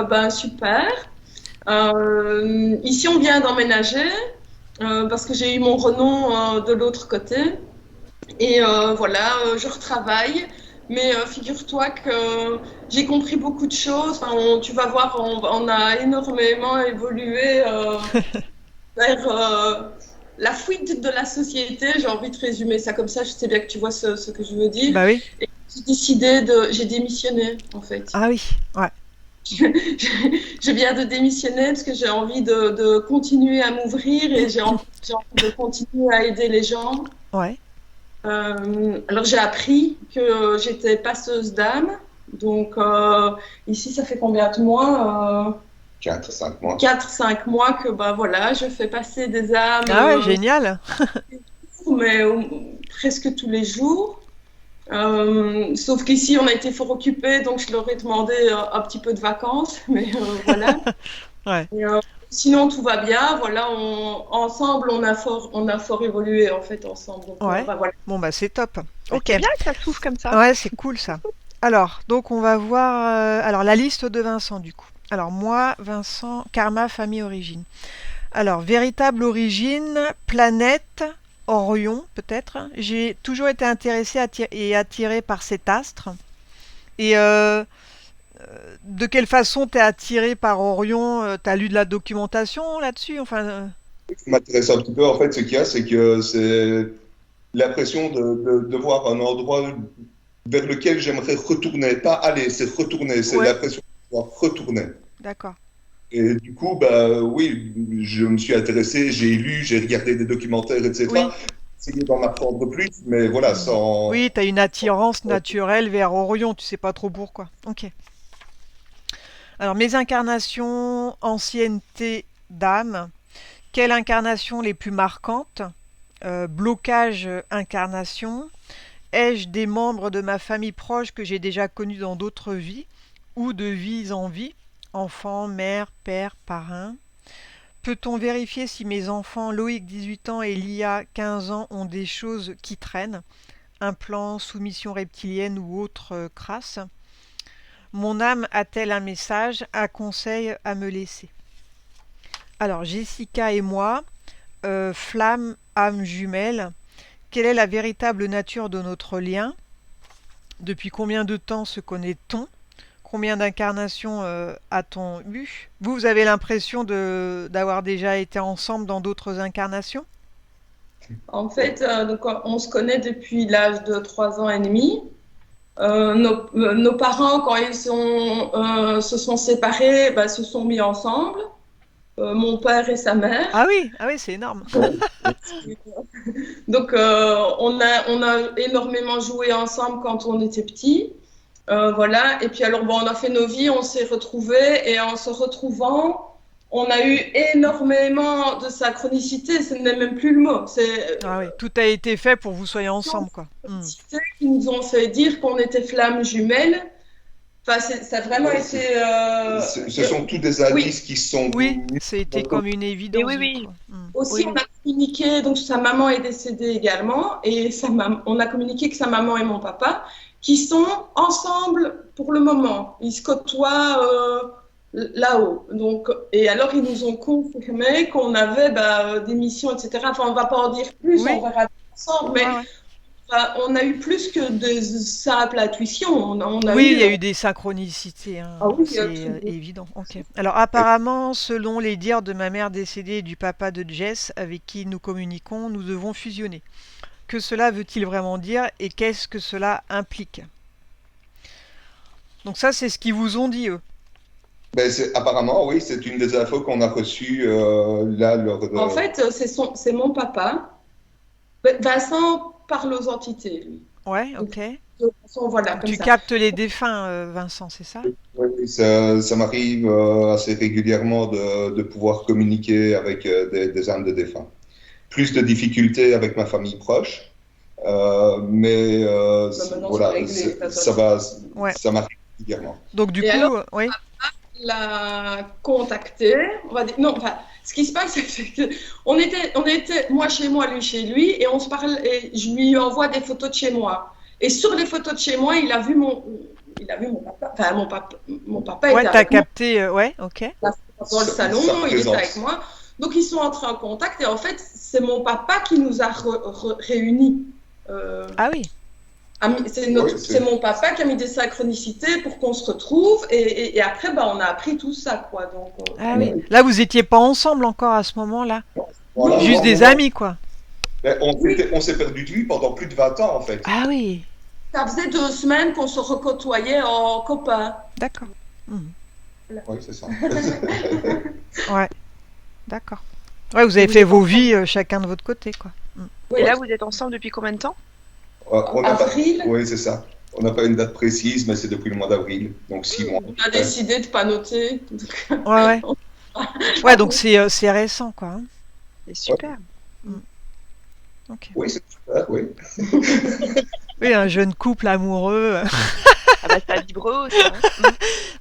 Ben, super. Ici, on vient d'emménager parce que j'ai eu mon renom de l'autre côté. Et voilà, je retravaille. Mais figure-toi que j'ai compris beaucoup de choses. Enfin, tu vas voir, on a énormément évolué vers la fuite de la société. J'ai envie de résumer ça comme ça. Je sais bien que tu vois ce que je veux dire. Bah oui. Et j'ai démissionné en fait. Ah oui, ouais, Je viens de démissionner parce que j'ai envie de continuer à m'ouvrir et j'ai envie de continuer à aider les gens. ouais. Alors j'ai appris que j'étais passeuse d'âme. Donc ici, ça fait combien de mois 4, 5 mois. 4, 5 mois que bah, voilà, je fais passer des âmes, Ah ouais, génial. mais presque tous les jours. Sauf qu'ici, on a été fort occupés, donc je leur ai demandé un petit peu de vacances. Mais voilà. Ouais. Et, sinon, tout va bien. Voilà, ensemble, on a fort évolué en fait ensemble. Donc, Ouais. bah, voilà. Bon, bah c'est top. Bah, Ok. c'est bien que ça s'ouvre comme ça. Ouais, c'est cool ça. Alors, donc on va voir alors la liste de Vincent du coup. Alors moi, Vincent, karma, famille, origine. Alors, véritable origine, planète, Orion peut-être. J'ai toujours été intéressée et attirée par cet astre. Et de quelle façon t'es attirée par Orion? T'as lu de la documentation là-dessus? Enfin, Ce qui m'intéresse un petit peu, en fait, ce qu'il y a, c'est que c'est l'impression de voir un endroit vers lequel j'aimerais retourner. Pas aller, c'est retourner. C'est ouais, l'impression de pouvoir retourner. d'accord. Et du coup, bah oui, je me suis intéressé, j'ai lu, j'ai regardé des documentaires, etc. Oui. Essayé d'en apprendre plus, mais voilà, Oui, sans. t'as une attirance naturelle vers Orion, tu sais pas trop pourquoi. Ok. Alors, mes incarnations, ancienneté d'âme. Quelle incarnation les plus marquantes? Blocage, incarnation. Ai-je des membres de ma famille proche que j'ai déjà connus dans d'autres vies ou de vies en vie? Enfant, mère, père, parrain. Peut-on vérifier si mes enfants Loïc 18 ans et Lia 15 ans ont des choses qui traînent? Implants, soumission reptilienne ou autre crasse? Mon âme a-t-elle un message, un conseil à me laisser? Alors, Jessica et moi, flamme, âme jumelle, quelle est la véritable nature de notre lien? Depuis combien de temps se connaît-on? Combien d'incarnations a-t-on eu? Vous avez l'impression d'avoir déjà été ensemble dans d'autres incarnations? En fait, donc, on se connaît depuis l'âge de 3 ans et demi. Nos parents, quand se sont séparés, bah, se sont mis ensemble, mon père et sa mère. Ah oui, c'est énorme. Donc, on a énormément joué ensemble quand on était petits. Voilà. Et puis, alors, bon, on a fait nos vies, on s'est retrouvés. Et en se retrouvant, on a eu énormément de synchronicité. Ce n'est même plus le mot. C'est Ah oui, tout a été fait pour que vous soyez ensemble, quoi. Hmm. qui nous ont fait dire qu'on était flammes jumelles. Enfin, ça a vraiment Ouais, été. ce sont tous des Oui, indices qui sont Oui, mis c'était dans- comme une Mais évidence, oui, du coup. oui, Hmm. aussi, oui, on oui. a communiqué. Donc, sa maman est décédée également. Et on a communiqué que sa maman et mon papa, qui sont ensemble pour le moment. Ils se côtoient là-haut. Donc, et alors, ils nous ont confirmé qu'on avait bah, des missions, etc. Enfin, on ne va pas en dire plus, on Oui, verra ensemble. Mais ouais, ouais. on a eu plus que de simples intuitions. On a Oui, il eu. y a eu des synchronicités, Ah hein, oui, c'est évident. Ok. Alors apparemment, selon les dires de ma mère décédée et du papa de Jess, avec qui nous communiquons, nous devons fusionner. Que cela veut-il vraiment dire et qu'est-ce que cela implique? Donc ça, c'est ce qu'ils vous ont dit, eux. Ben, apparemment, oui, c'est une des infos qu'on a reçues là lors En de. fait, c'est mon papa. Vincent parle aux entités, lui. Ouais, Donc, ok. de toute façon, voilà, Donc comme tu ça. captes les défunts, Vincent, c'est ça? Oui, oui, ça m'arrive assez régulièrement de pouvoir communiquer avec des âmes de défunts. Plus de difficultés avec ma famille proche, mais Bah, maintenant, c'est voilà, réglé, de toute ça façon. va, Ouais. ça m'arrive régulièrement. Donc du Et alors, coup, oui. il l'a contacté. On va dire, non, enfin, ce qui se passe, c'est que on était, moi chez moi, lui chez lui, et on se parle, et je lui envoie des photos de chez moi. Et sur les photos de chez moi, il a vu mon papa. Enfin, mon papa Ouais, était t'as avec moi capté, ouais, ok. dans le salon, Sa il était présence. avec moi. Donc, ils sont entrés en contact et en fait, c'est mon papa qui nous a réunis. Ah oui, C'est mon papa qui a mis des synchronicités pour qu'on se retrouve et après, on a appris tout ça, quoi. Donc, ah oui. Là, vous étiez pas ensemble encore à ce moment-là. Voilà, Juste non, des non, non. amis, quoi. Mais on s'est perdu de vue pendant plus de 20 ans, en fait. Ah oui, ça faisait 2 semaines qu'on se recôtoyait en copains. d'accord. Oui, c'est ça. Ouais, d'accord. Ouais, vous avez fait vos vies chacun de votre côté, quoi. Oui. Et là, vous êtes ensemble depuis combien de temps? On n'a pas... Avril, Oui, c'est ça. On n'a pas une date précise, mais c'est depuis le mois d'avril, donc 6 mois. on a décidé de pas noter. Ouais. Ouais, donc c'est récent, quoi. Hein. C'est super. Ok. Oui, c'est super, oui. Oui, un jeune couple amoureux. Ah bah ça vibre haut, ça. Hein.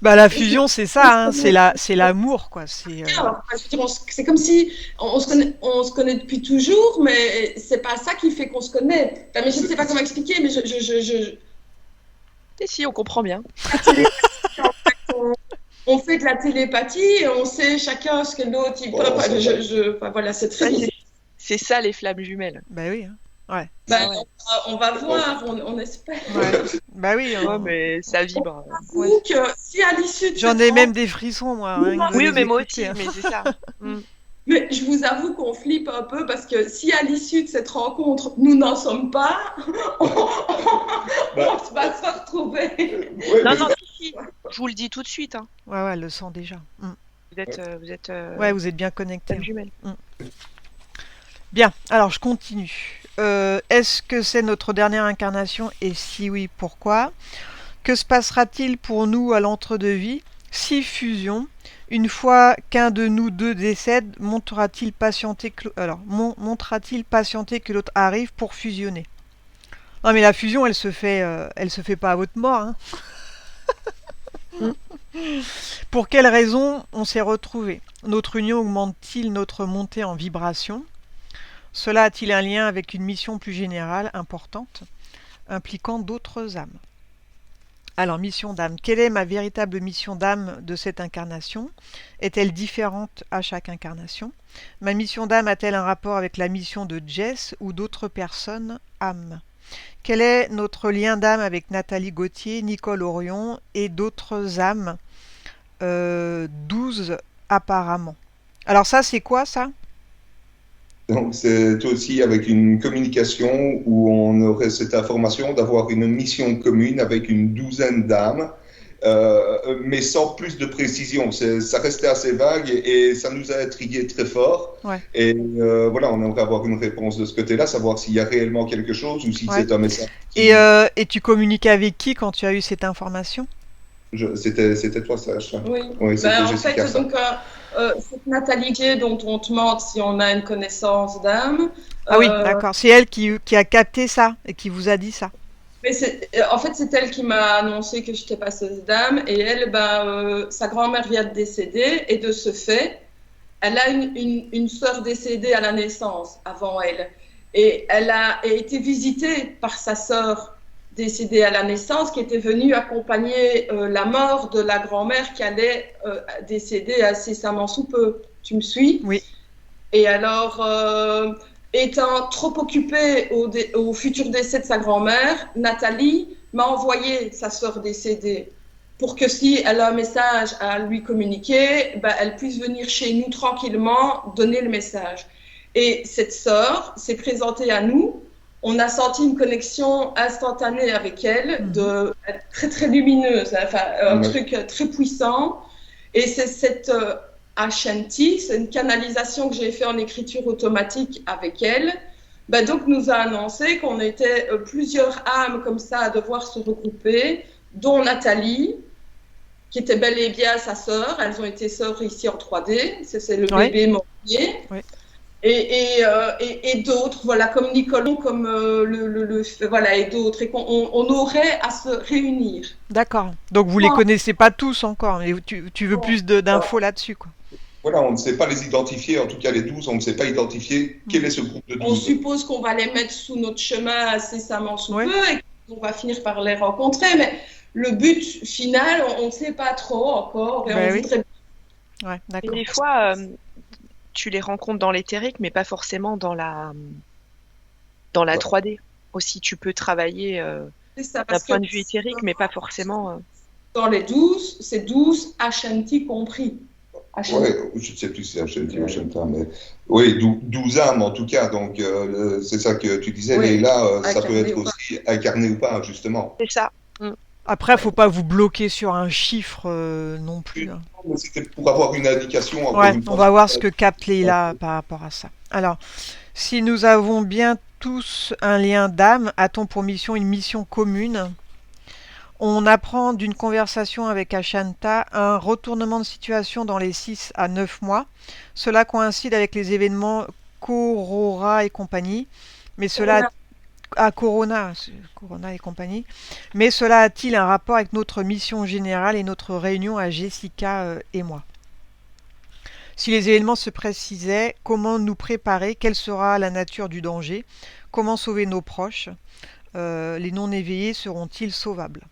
Bah la fusion, c'est ça, hein, c'est l'amour, quoi. C'est Alors, je veux dire, c'est comme si on se connaît depuis toujours, mais c'est pas ça qui fait qu'on se connaît. Enfin, mais je ne sais pas comment expliquer, mais Et si, on comprend bien. on fait de la télépathie et on sait chacun ce que l'autre il peut. Voilà, Enfin, c'est enfin, voilà, c'est très Ouais, bizarre. c'est ça les flammes jumelles. bah oui, hein. Ouais. Ben, Ouais. on va voir, on espère. Ouais. Bah oui. Ouais, mais ça vibre. J'avoue que si à l'issue de J'en cette ai rencontre- même des frissons, moi. Rien que de Oui, les mais moi écouter, aussi, hein. mais c'est ça. Mais je vous avoue qu'on flippe un peu parce que si à l'issue de cette rencontre, nous n'en sommes pas, on va se retrouver. Ouais, Non, mais non, si. Je vous le dis tout de suite. Hein. Ouais, elle le sent déjà. Vous êtes Ouais, vous êtes bien connectés. flammes jumelles. Bien, alors je continue. Est-ce que c'est notre dernière incarnation et si oui, pourquoi? Que se passera-t-il pour nous à l'entre-deux-vie? Si fusion, une fois qu'un de nous deux décède, montrera-t-il patienter que l'autre arrive pour fusionner? Non mais la fusion, elle se fait pas à votre mort. Hein. Pour quelle raison on s'est retrouvés? Notre union augmente-t-il notre montée en vibration? Cela a-t-il un lien avec une mission plus générale, importante, impliquant d'autres âmes? Alors, mission d'âme. Quelle est ma véritable mission d'âme de cette incarnation? Est-elle différente à chaque incarnation? Ma mission d'âme a-t-elle un rapport avec la mission de Jess ou d'autres personnes âmes? Quel est notre lien d'âme avec Nathalie Gauthier, Nicole Orion et d'autres âmes 12 apparemment. Alors ça, c'est quoi ça? Donc, c'est aussi avec une communication où on aurait cette information d'avoir une mission commune avec une douzaine d'âmes, mais sans plus de précision. Ça restait assez vague et ça nous a intrigués très fort. Ouais. Et voilà, on aimerait avoir une réponse de ce côté-là, savoir s'il y a réellement quelque chose ou si Ouais. c'est un message. Et tu communiquais avec qui quand tu as eu cette information? C'était toi, Sacha. Oui, c'était en Jessica, fait, ça. donc, cette Nathalie Gay dont on te demande si on a une connaissance d'âme. Ah oui, d'accord. C'est elle qui a capté ça et qui vous a dit ça. Mais en fait, c'est elle qui m'a annoncé que j'étais passeuse d'âme. Et elle, sa grand-mère vient de décéder. Et de ce fait, elle a une sœur décédée à la naissance, avant elle. Et elle a été visitée par sa sœur décédée à la naissance, qui était venue accompagner la mort de la grand-mère qui allait décéder incessamment sous peu. Tu me suis? Oui. Et alors, étant trop occupée au futur décès de sa grand-mère, Nathalie m'a envoyé sa sœur décédée pour que si elle a un message à lui communiquer, elle puisse venir chez nous tranquillement donner le message. Et cette sœur s'est présentée à nous. On a senti une connexion instantanée avec elle, très très lumineuse, un truc très puissant. Et c'est cette Ashanti, c'est une canalisation que j'ai fait en écriture automatique avec elle. Donc nous a annoncé qu'on était plusieurs âmes comme ça à devoir se regrouper, dont Nathalie, qui était bel et bien sa sœur. Elles ont été sœurs ici en 3D. C'est le bébé mort-né. Oui. Et d'autres, voilà, comme Nicole, comme voilà, et d'autres, et qu'on aurait à se réunir. D'accord. Donc vous les connaissez pas tous encore, mais tu veux plus d'infos là-dessus, quoi. Voilà, on ne sait pas les identifier, en tout cas les 12, on ne sait pas identifier quel est ce groupe de 12. On suppose qu'on va les mettre sous notre chemin incessamment sous peu et qu'on va finir par les rencontrer, mais le but final, on ne sait pas trop encore. Et Ben on oui. voudrait... Ouais, Et d'accord. des fois, tu les rencontres dans l'éthérique, mais pas forcément dans la Ouais. 3D. Aussi, tu peux travailler C'est ça, d'un parce que point de vue éthérique, mais pas forcément. dans les 12, c'est 12 Ashanti compris. Ashanti. Ouais, je ne sais plus si c'est Ashanti ou Ashanta, mais oui, 12 âmes en tout cas. Donc, c'est ça que tu disais, Oui, Leïla, ça peut incarné être ou pas. aussi incarné ou pas, justement. C'est ça. Mm. Après, faut pas vous bloquer sur un chiffre non plus, hein. Mais c'était pour avoir une indication, encore Ouais, une on fois. va voir ce que capte Leïla par rapport à ça. Alors, si nous avons bien tous un lien d'âme, a-t-on pour mission une mission commune? On apprend d'une conversation avec Ashanta un retournement de situation dans les 6 à 9 mois. Cela coïncide avec les événements Corona et compagnie, mais cela Corona et compagnie. Mais cela a-t-il un rapport avec notre mission générale et notre réunion à Jessica et moi? Si les événements se précisaient, comment nous préparer? Quelle sera la nature du danger? Comment sauver nos proches? Les non-éveillés seront-ils sauvables?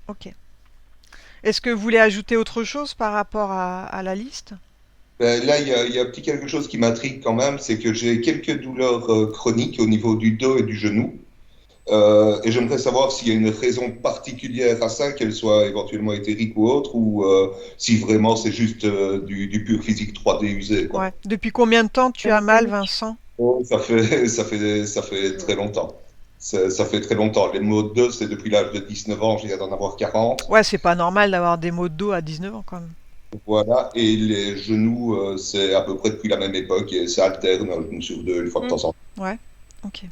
Ok. Est-ce que vous voulez ajouter autre chose par rapport à la liste? Ben, là, il y a un petit quelque chose qui m'intrigue quand même, c'est que j'ai quelques douleurs chroniques au niveau du dos et du genou. Et j'aimerais savoir s'il y a une raison particulière à ça, qu'elle soit éventuellement éthérique ou autre, ou si vraiment c'est juste du pur physique 3D usé, quoi. Ouais. Depuis combien de temps tu as mal, Vincent? Oh, ça fait très longtemps. Ça fait très longtemps. Les maux de dos, c'est depuis l'âge de 19 ans, j'ai d'en avoir 40. Ouais, c'est pas normal d'avoir des maux de dos à 19 ans quand même. Voilà. Et les genoux, c'est à peu près depuis la même époque et ça alterne une sur deux, une fois de temps en temps. Ouais, ok.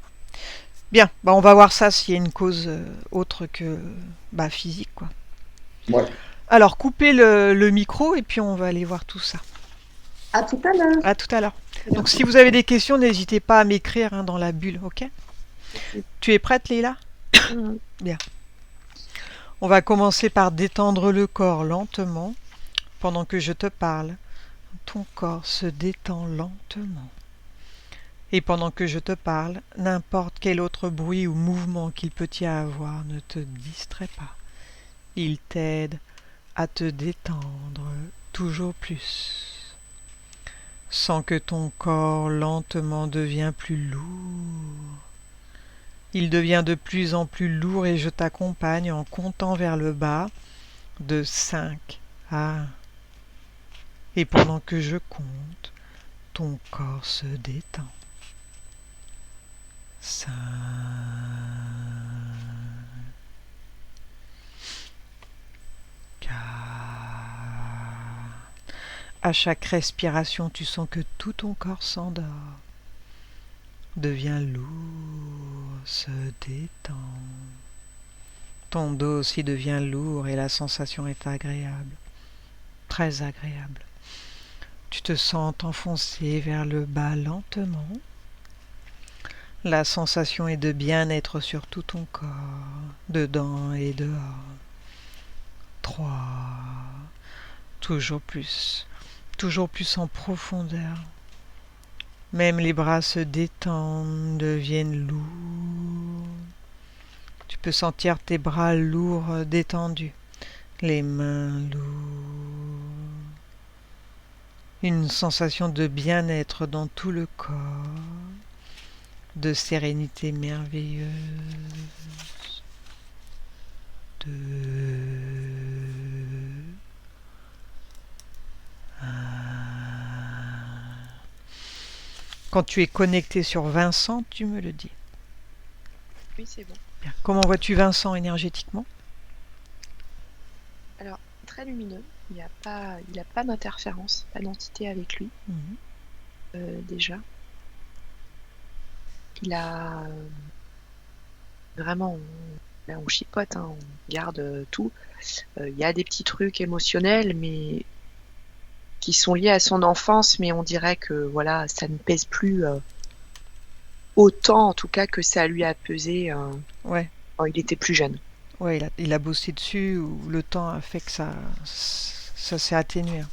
Bien, bah on va voir ça s'il y a une cause autre que physique, quoi. Ouais. Alors, coupez le micro et puis on va aller voir tout ça. À tout à l'heure. À tout à l'heure. Donc, si vous avez des questions, n'hésitez pas à m'écrire hein, dans la bulle, ok? Tu es prête, Leïla? Mm. Bien. On va commencer par détendre le corps lentement pendant que je te parle. Ton corps se détend lentement. Et pendant que je te parle, n'importe quel autre bruit ou mouvement qu'il peut y avoir ne te distrait pas. Il t'aide à te détendre toujours plus. Sens que ton corps lentement devient plus lourd. Il devient de plus en plus lourd et je t'accompagne en comptant vers le bas de 5 à 1. Et pendant que je compte, ton corps se détend. 5, 4. À chaque respiration, tu sens que tout ton corps s'endort, devient lourd, se détend. Ton dos aussi devient lourd et la sensation est agréable, très agréable. Tu te sens t'enfoncer vers le bas lentement. La sensation est de bien-être sur tout ton corps, dedans et dehors. 3. Toujours plus en profondeur. Même les bras se détendent, deviennent lourds. Tu peux sentir tes bras lourds détendus, les mains lourdes. Une sensation de bien-être dans tout le corps, de sérénité merveilleuse. 2, 1. Quand tu es connecté sur Vincent, tu me le dis. Oui, c'est bon. Bien. Comment vois-tu Vincent énergétiquement? Alors, très lumineux. Il n'y a pas d'interférence, pas d'entité avec lui, déjà. Il a vraiment, là on chipote, hein, on garde tout. Il y a des petits trucs émotionnels, mais qui sont liés à son enfance, mais on dirait que voilà, ça ne pèse plus autant, en tout cas, que ça lui a pesé Ouais. quand il était plus jeune. Ouais, il a bossé dessus ou le temps a fait que ça s'est atténué.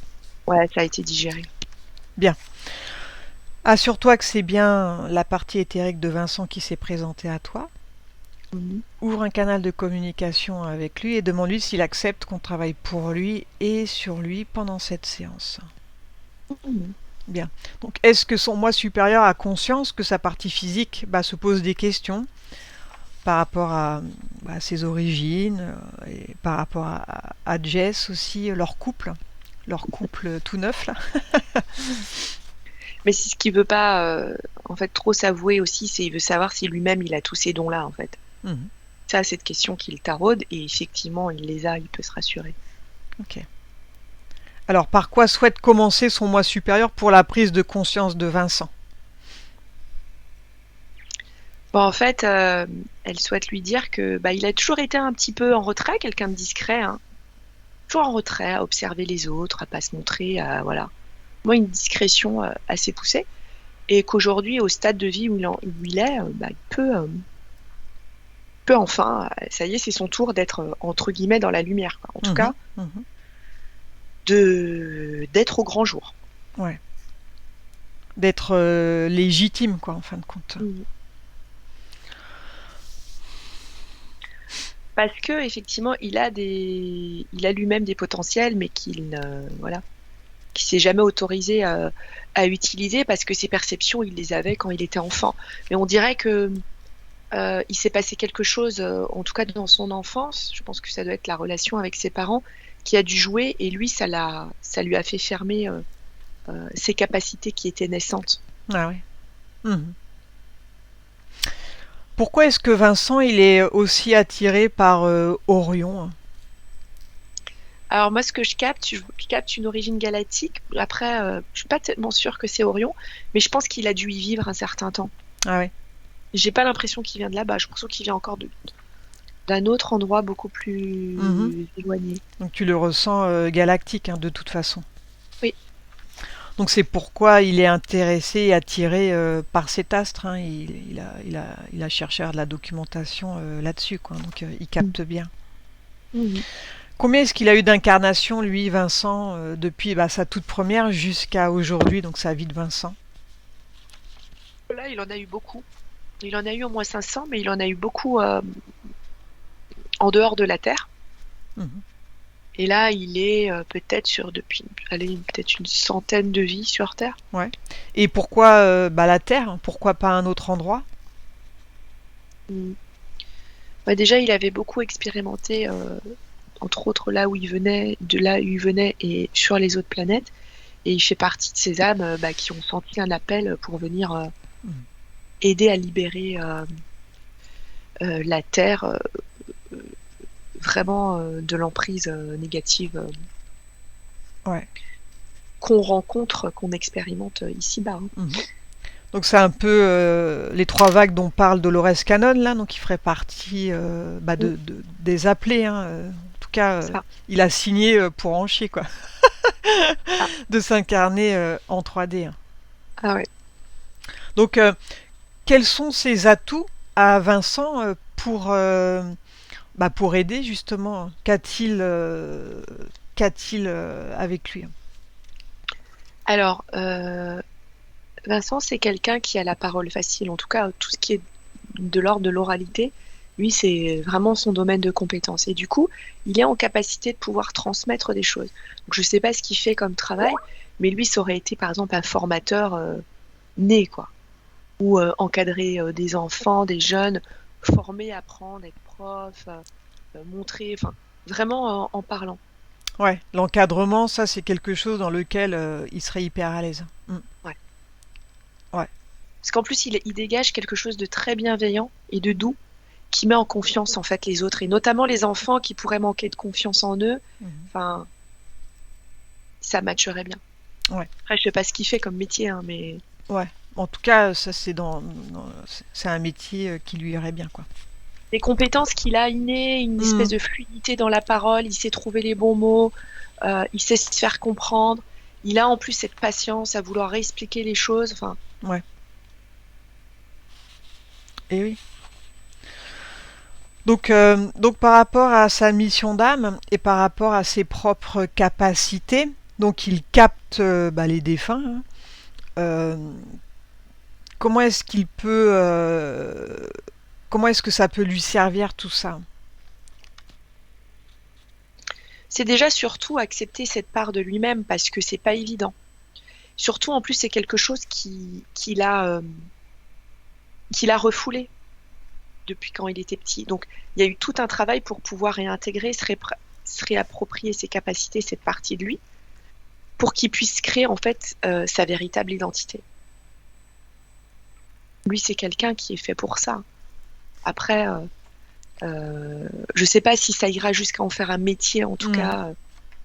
Ouais, ça a été digéré. Bien. Assure-toi que c'est bien la partie éthérique de Vincent qui s'est présentée à toi. Mhm. Ouvre un canal de communication avec lui et demande-lui s'il accepte qu'on travaille pour lui et sur lui pendant cette séance. Mhm. Bien. Donc, est-ce que son moi supérieur a conscience que sa partie physique se pose des questions par rapport à ses origines et par rapport à Jess aussi, leur couple tout neuf là. Mais c'est ce qu'il veut pas, en fait, trop s'avouer aussi, c'est il veut savoir si lui-même il a tous ces dons-là, en fait. Mhm. Ça, cette question qu'il taraude, et effectivement, il les a, il peut se rassurer. Ok. Alors, par quoi souhaite commencer son moi supérieur pour la prise de conscience de Vincent? Bon, en fait, elle souhaite lui dire que il a toujours été un petit peu en retrait, quelqu'un de discret, hein. Toujours en retrait, à observer les autres, à pas se montrer, à voilà. Moi, une discrétion assez poussée, et qu'aujourd'hui, au stade de vie où il est, il peut enfin, ça y est, c'est son tour d'être entre guillemets dans la lumière, quoi. En tout cas, Mhm. d'être au grand jour. Ouais. D'être légitime, quoi, en fin de compte. Mhm. Parce que effectivement, il a lui-même des potentiels, mais voilà, qu'il s'est jamais autorisé à utiliser parce que ses perceptions, il les avait quand il était enfant. Mais on dirait que il s'est passé quelque chose, en tout cas dans son enfance. Je pense que ça doit être la relation avec ses parents qui a dû jouer, et lui, ça lui a fait fermer ses capacités qui étaient naissantes. Ah ouais. Mhm. Pourquoi est-ce que Vincent il est aussi attiré par Orion? Alors moi, ce que je capte une origine galactique. Après, je suis pas tellement sûre que c'est Orion, mais je pense qu'il a dû y vivre un certain temps. Ah ouais. J'ai pas l'impression qu'il vient de là-bas. Je pense qu'il vient encore d'un autre endroit beaucoup Mhm. plus éloigné. Donc tu le ressens galactique, hein, de toute façon. Oui. Donc c'est pourquoi il est intéressé et attiré par cet astre, hein. Il a cherché à de la documentation là-dessus, quoi. Donc il capte bien. Mhm. Combien est-ce qu'il a eu d'incarnations, lui, Vincent, depuis sa toute première jusqu'à aujourd'hui, donc sa vie de Vincent? Là, il en a eu beaucoup. Il en a eu au moins 500, mais il en a eu beaucoup en dehors de la Terre. Mhm. Et là, il est peut-être peut-être une centaine de vies sur Terre. Ouais. Et pourquoi la Terre? Pourquoi pas un autre endroit? Mm. Déjà, il avait beaucoup expérimenté, entre autres de là où il venait et sur les autres planètes. Et il fait partie de ces âmes qui ont senti un appel pour venir Mhm. aider à libérer la Terre vraiment de l'emprise négative Ouais. qu'on rencontre, qu'on expérimente ici-bas, hein. Mhm. Donc c'est un peu les trois vagues dont parle Dolores Cannon, là, donc il ferait partie Mm. des appelés, hein. En tout cas, Ça, il a signé pour en chier, quoi, ah, de s'incarner en 3D, hein. ah ouais. Donc quels sont ses atouts à Vincent pour aider justement? Qu'a-t-il avec lui? Alors, Vincent, c'est quelqu'un qui a la parole facile. En tout cas, tout ce qui est de l'ordre de l'oralité, lui, c'est vraiment son domaine de compétence. Et du coup, il est en capacité de pouvoir transmettre des choses. Donc, je ne sais pas ce qu'il fait comme travail, mais lui, ça aurait été, par exemple, un formateur né, quoi. Ou encadrer des enfants, des jeunes, former, apprendre, être prof, montrer, enfin, vraiment en parlant. Ouais, l'encadrement, ça c'est quelque chose dans lequel il serait hyper à l'aise. Mm. Ouais. Ouais. Parce qu'en plus, il dégage quelque chose de très bienveillant et de doux qui met en confiance en fait les autres et notamment les enfants qui pourraient manquer de confiance en eux. Mhm. Enfin, ça matcherait bien. Ouais. Après, je sais pas ce qu'il fait comme métier, hein, mais Ouais. En tout cas, ça c'est un métier qui lui irait bien, quoi. les compétences qu'il a innées, une espèce Mm. de fluidité dans la parole, il sait trouver les bons mots, il sait se faire comprendre. Il a en plus cette patience à vouloir réexpliquer les choses. Enfin, Ouais. Et oui. Donc par rapport à sa mission d'âme et par rapport à ses propres capacités, donc il capte les défunts, hein. Euh, Comment est-ce qu'il peut comment est-ce que ça peut lui servir tout ça? C'est déjà surtout accepter cette part de lui-même parce que c'est pas évident. Surtout, en plus, c'est quelque chose qu'il a refoulé depuis quand il était petit. Donc, il y a eu tout un travail pour pouvoir réintégrer, se réapproprier ses capacités, cette partie de lui, pour qu'il puisse créer en fait sa véritable identité. Lui, c'est quelqu'un qui est fait pour ça. Après, je sais pas si ça ira jusqu'à en faire un métier, en tout cas.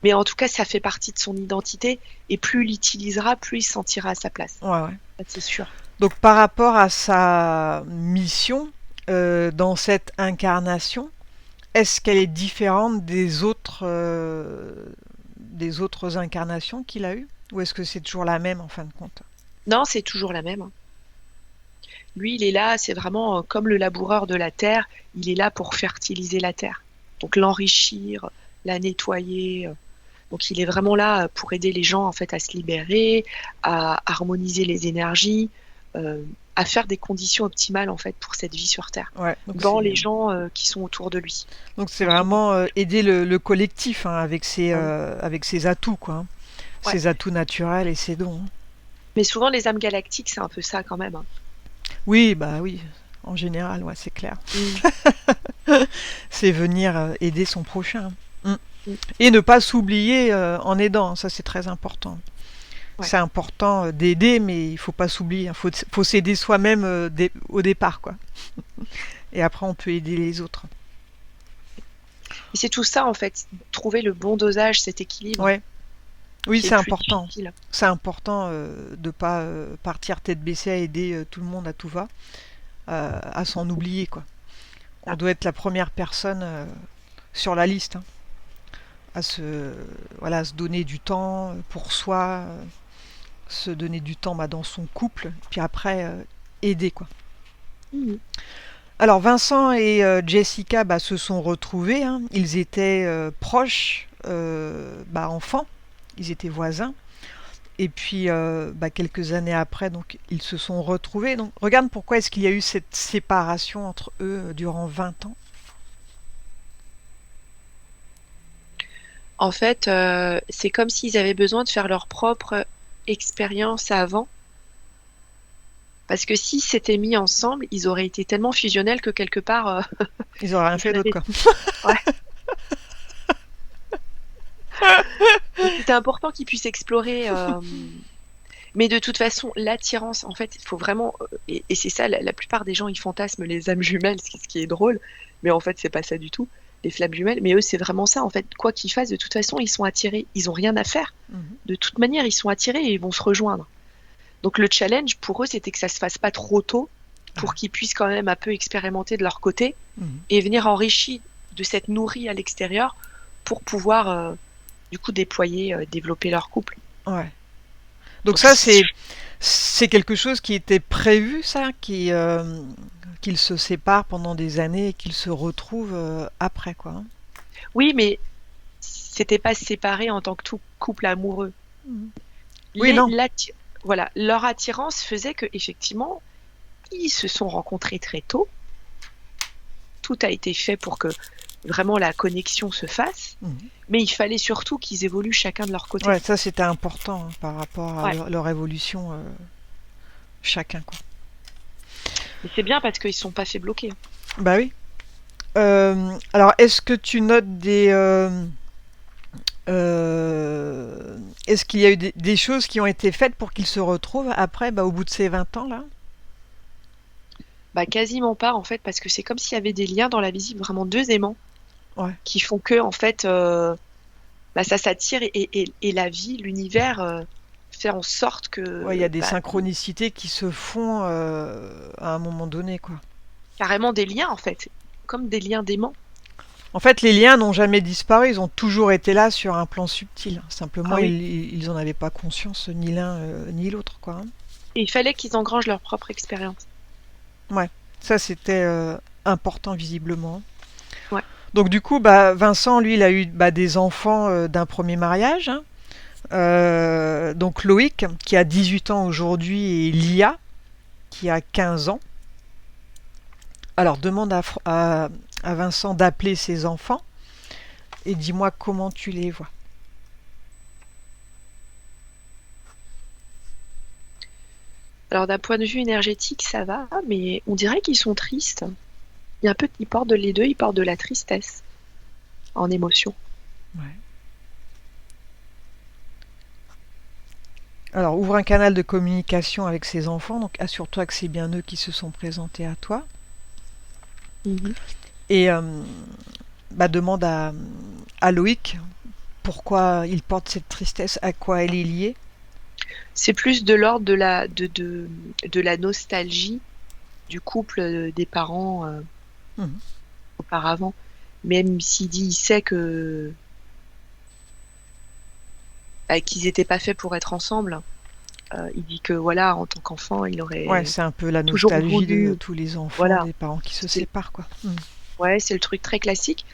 Mais en tout cas, ça fait partie de son identité. Et plus il l'utilisera, plus il se sentira à sa place. Ouais, ouais. Ça, c'est sûr. Donc par rapport à sa mission dans cette incarnation, est-ce qu'elle est différente des autres incarnations qu'il a eues? Ou est-ce que c'est toujours la même en fin de compte? Non, c'est toujours la même. Lui, il est là, c'est vraiment comme le laboureur de la terre. Il est là pour fertiliser la terre. Donc l'enrichir, la nettoyer. Donc il est vraiment là pour aider les gens en fait à se libérer, à harmoniser les énergies, à faire des conditions optimales en fait pour cette vie sur Terre, Ouais, donc dans les gens qui sont autour de lui. Donc c'est vraiment aider le collectif hein, avec ses atouts, quoi. Hein. Ouais. Ses atouts naturels et ses dons. Hein. Mais souvent les âmes galactiques, c'est un peu ça quand même. Hein. Oui, bah oui, en général, ouais, c'est clair. C'est venir aider son prochain. Et ne pas s'oublier en aidant, ça c'est très important. Ouais. C'est important d'aider, mais il faut pas s'oublier. Il faut s'aider soi-même au départ, quoi. Et après, on peut aider les autres. Et c'est tout ça, en fait, trouver le bon dosage, cet équilibre. Ouais. Oui, c'est important. Difficile. C'est important de pas partir tête baissée à aider tout le monde à tout va, à s'en oublier, quoi. On doit être la première personne sur la liste, hein, à se donner du temps pour soi, se donner du temps dans son couple, puis après aider, quoi. Alors Vincent et Jessica se sont retrouvés, hein. Ils étaient proches enfants, ils étaient voisins. Et puis quelques années après, donc ils se sont retrouvés. Donc regarde pourquoi est-ce qu'il y a eu cette séparation entre eux durant 20 ans. En fait, c'est comme s'ils avaient besoin de faire leur propre expérience avant. Parce que s'ils s'étaient mis ensemble, ils auraient été tellement fusionnels que quelque part... ils auraient rien fait d'autre, quoi. Ouais. C'était important qu'ils puissent explorer. Mais de toute façon, l'attirance, en fait, il faut vraiment... Et c'est ça, la plupart des gens, ils fantasment les âmes jumelles, ce qui est drôle. Mais en fait, c'est pas ça du tout, les flammes jumelles. Mais eux, c'est vraiment ça, en fait. Quoi qu'ils fassent, de toute façon, ils sont attirés. Ils ont rien à faire. De toute manière, ils sont attirés et ils vont se rejoindre. Donc le challenge, pour eux, c'était que ça se fasse pas trop tôt, pour qu'ils puissent quand même un peu expérimenter de leur côté et venir enrichir de cette nourrie à l'extérieur pour pouvoir... du coup déployer, développer leur couple. Ouais. Donc ça, c'est quelque chose qui était prévu, ça, qu'ils se séparent pendant des années et qu'ils se retrouvent après, quoi. Oui, mais c'était pas séparé en tant que tout couple amoureux. Oui, non. Voilà, leur attirance faisait que effectivement, ils se sont rencontrés très tôt. Tout a été fait pour que vraiment la connexion se fasse, mais il fallait surtout qu'ils évoluent chacun de leur côté. Ouais, ça c'était important hein, par rapport à leur évolution chacun, quoi. Mais c'est bien parce qu'ils ne sont pas fait bloquer. Bah oui. Alors, est-ce que tu notes est-ce qu'il y a eu des choses qui ont été faites pour qu'ils se retrouvent après, au bout de ces 20 ans, là? Quasiment pas, en fait, parce que c'est comme s'il y avait des liens dans la visible, vraiment deux aimants. Ouais. Qui font que en fait ça s'attire et la vie, l'univers fait en sorte que il y a des synchronicités qui se font à un moment donné, quoi. Carrément des liens, en fait, comme des liens d'aimants. En fait, les liens n'ont jamais disparu, ils ont toujours été là sur un plan subtil. Simplement, ils en avaient pas conscience, ni l'un ni l'autre, quoi. Hein. Et il fallait qu'ils engrangent leur propre expérience. Ouais, ça c'était important visiblement. Ouais. Donc du coup, Vincent, lui, il a eu des enfants d'un premier mariage. Hein. Donc Loïc, qui a 18 ans aujourd'hui, et Lia, qui a 15 ans. Alors, demande à Vincent d'appeler ses enfants et dis-moi comment tu les vois. Alors d'un point de vue énergétique, ça va, mais on dirait qu'ils sont tristes. Il y a un peu, ils portent les deux, ils portent de la tristesse en émotion. Ouais. Alors, ouvre un canal de communication avec ses enfants, donc assure-toi que c'est bien eux qui se sont présentés à toi. Mhm. Et demande à Loïc pourquoi il porte cette tristesse, à quoi elle est liée. C'est plus de l'ordre de la nostalgie du couple des parents Mhm. auparavant. Même s'il dit, il sait que qu'ils n'étaient pas faits pour être ensemble. Il dit que voilà, en tant qu'enfant, il Ouais, aurait c'est un peu la toujours nostalgie de voulu. tous les enfants, Voilà, des parents qui se c'est séparent, quoi. Mhm. ouais, c'est le truc très classique.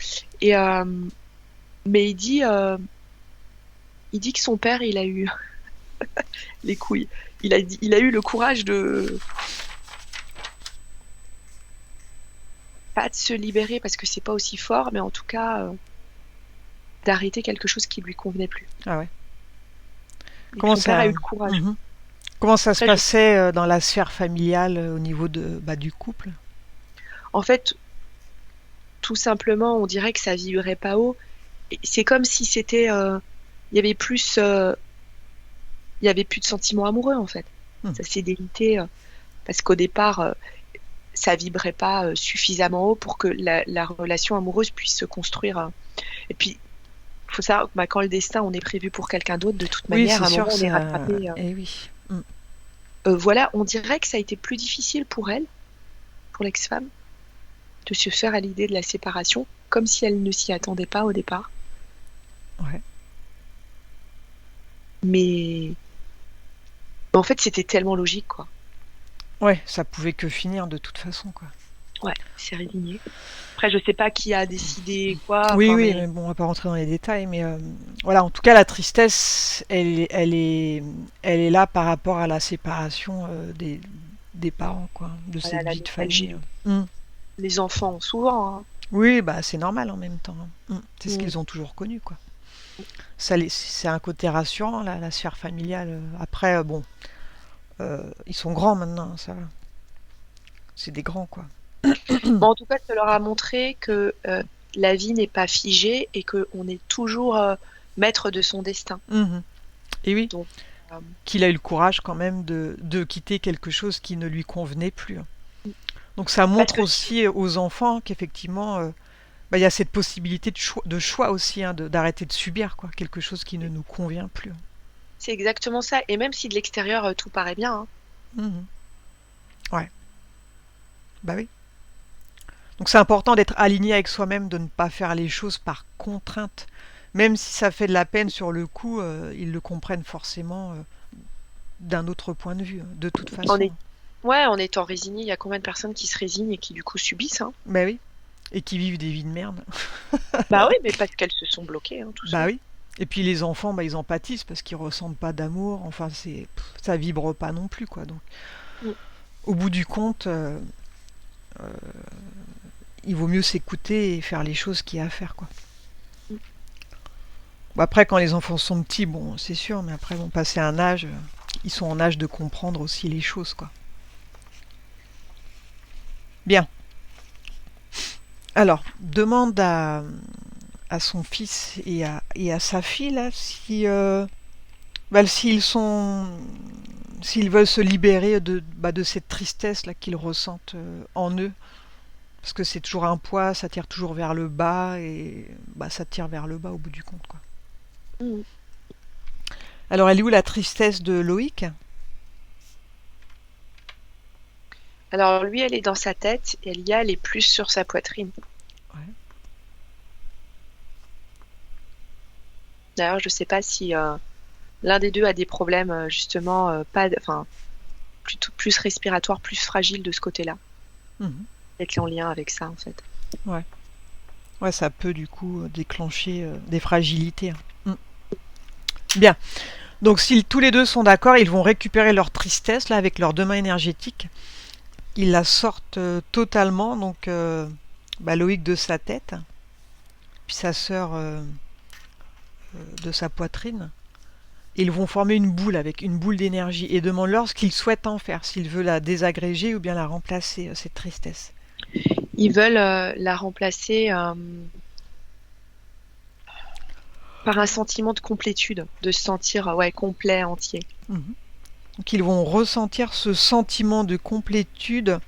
Et mais il dit que son père, il a eu les couilles. Il a eu le courage de pas de se libérer parce que c'est pas aussi fort, mais en tout cas d'arrêter quelque chose qui lui convenait plus. Ah ouais. Et que Comment son père a eu ça, le courage. Mhm. Comment ça se Après, passait dans la sphère familiale au niveau du couple? en fait, tout simplement, on dirait que ça vibrait pas haut. Et c'est comme si c'était, il y avait plus, il y avait plus de sentiments amoureux en fait. Mhm. Ça s'est délité parce qu'au départ, ça vibrait pas suffisamment haut pour que la relation amoureuse puisse se construire. Et puis, faut savoir que quand le destin, on est prévu pour quelqu'un d'autre, de toute Oui, manière, c'est à un sûr, moment, on est ça. rattrapé. Eh oui. Mhm. Voilà, on dirait que ça a été plus difficile pour elle, pour l'ex-femme, de se faire à l'idée de la séparation, comme si elle ne s'y attendait pas au départ. Ouais. Mais en fait, c'était tellement logique, quoi. Ouais, ça pouvait que finir de toute façon, quoi. Ouais, c'est résigné. Après, je sais pas qui a décidé quoi, Oui, enfin, oui, mais mais bon, on va pas rentrer dans les détails, mais voilà, en tout cas, la tristesse, elle est là par rapport à la séparation des parents, quoi, de voilà, cette la vie de famille. nostalgie. Mm. Les enfants, souvent, hein. Oui, bah c'est normal en même temps, hein. Mm. C'est ce Mm. qu'ils ont toujours connu, quoi. C'est un côté rassurant, la sphère familiale. Après, bon, ils sont grands maintenant, ça va. C'est des grands, quoi. Bon, en tout cas, ça leur a montré que la vie n'est pas figée et qu'on est toujours maître de son destin. Mhm. Et oui, Donc, euh, qu'il a eu le courage quand même de quitter quelque chose qui ne lui convenait plus. Donc ça parce montre que aussi aux enfants qu'effectivement, il y a cette possibilité de choix aussi, hein, d'arrêter de subir quoi, quelque chose qui ne nous convient plus. c'est exactement ça. Et même si de l'extérieur, tout paraît bien, hein. Mhm. Ouais, bah oui. Donc c'est important d'être aligné avec soi-même, de ne pas faire les choses par contrainte. Même si ça fait de la peine sur le coup, ils le comprennent forcément d'un autre point de vue, de toute En façon. est... Ouais, en étant résigné, il y a combien de personnes qui se résignent et qui du coup subissent, hein. Bah oui. Et qui vivent des vies de merde. Bah oui, mais parce qu'elles se sont bloquées, hein, tout ça. Bah oui. Et puis les enfants, ils en pâtissent parce qu'ils ressentent pas d'amour. Enfin, ça vibre pas non plus, quoi. Donc, Mm. au bout du compte, il vaut mieux s'écouter et faire les choses qu'il y a à faire, quoi. Mm. Bon, après, quand les enfants sont petits, bon, c'est sûr, mais après, bon, passer un âge, ils sont en âge de comprendre aussi les choses, quoi. Bien. Alors, demande à son fils et à sa fille, là, si, s'ils veulent se libérer de cette tristesse là qu'ils ressentent en eux, parce que c'est toujours un poids, ça tire toujours vers le bas et ça tire vers le bas au bout du compte, quoi. Mm. Alors elle est où la tristesse de Loïc? Alors lui, elle est dans sa tête et Lia, elle est plus sur sa poitrine. Ouais. D'ailleurs, je sais pas si l'un des deux a des problèmes justement enfin plutôt plus respiratoires, plus fragiles de ce côté-là. Mhm. Peut-être en lien avec ça en fait. Ouais, ça peut du coup déclencher des fragilités, hein. Mm. Bien. Donc si tous les deux sont d'accord, ils vont récupérer leur tristesse là avec leurs deux mains énergétiques. ils la sortent totalement, donc Loïc de sa tête, puis sa sœur de sa poitrine. Et ils vont former une boule avec une boule d'énergie et demandent-leur ce qu'ils souhaitent en faire, s'ils veulent la désagréger ou bien la remplacer, cette tristesse. Ils veulent la remplacer par un sentiment de complétude, de se sentir complet, entier. Donc ils vont ressentir ce sentiment de complétude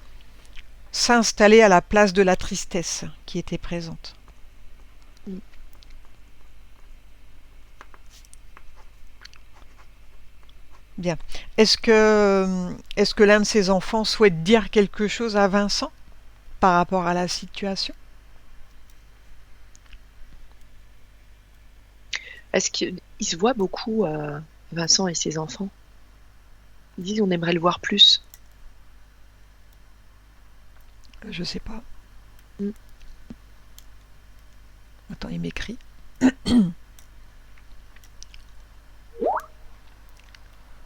s'installer à la place de la tristesse qui était présente. Bien. Est-ce que l'un de ses enfants souhaite dire quelque chose à Vincent par rapport à la situation? Est-ce qu'ils se voient beaucoup, Vincent et ses enfants? Ils disent on aimerait le voir plus. Je sais pas. Attends, il m'écrit.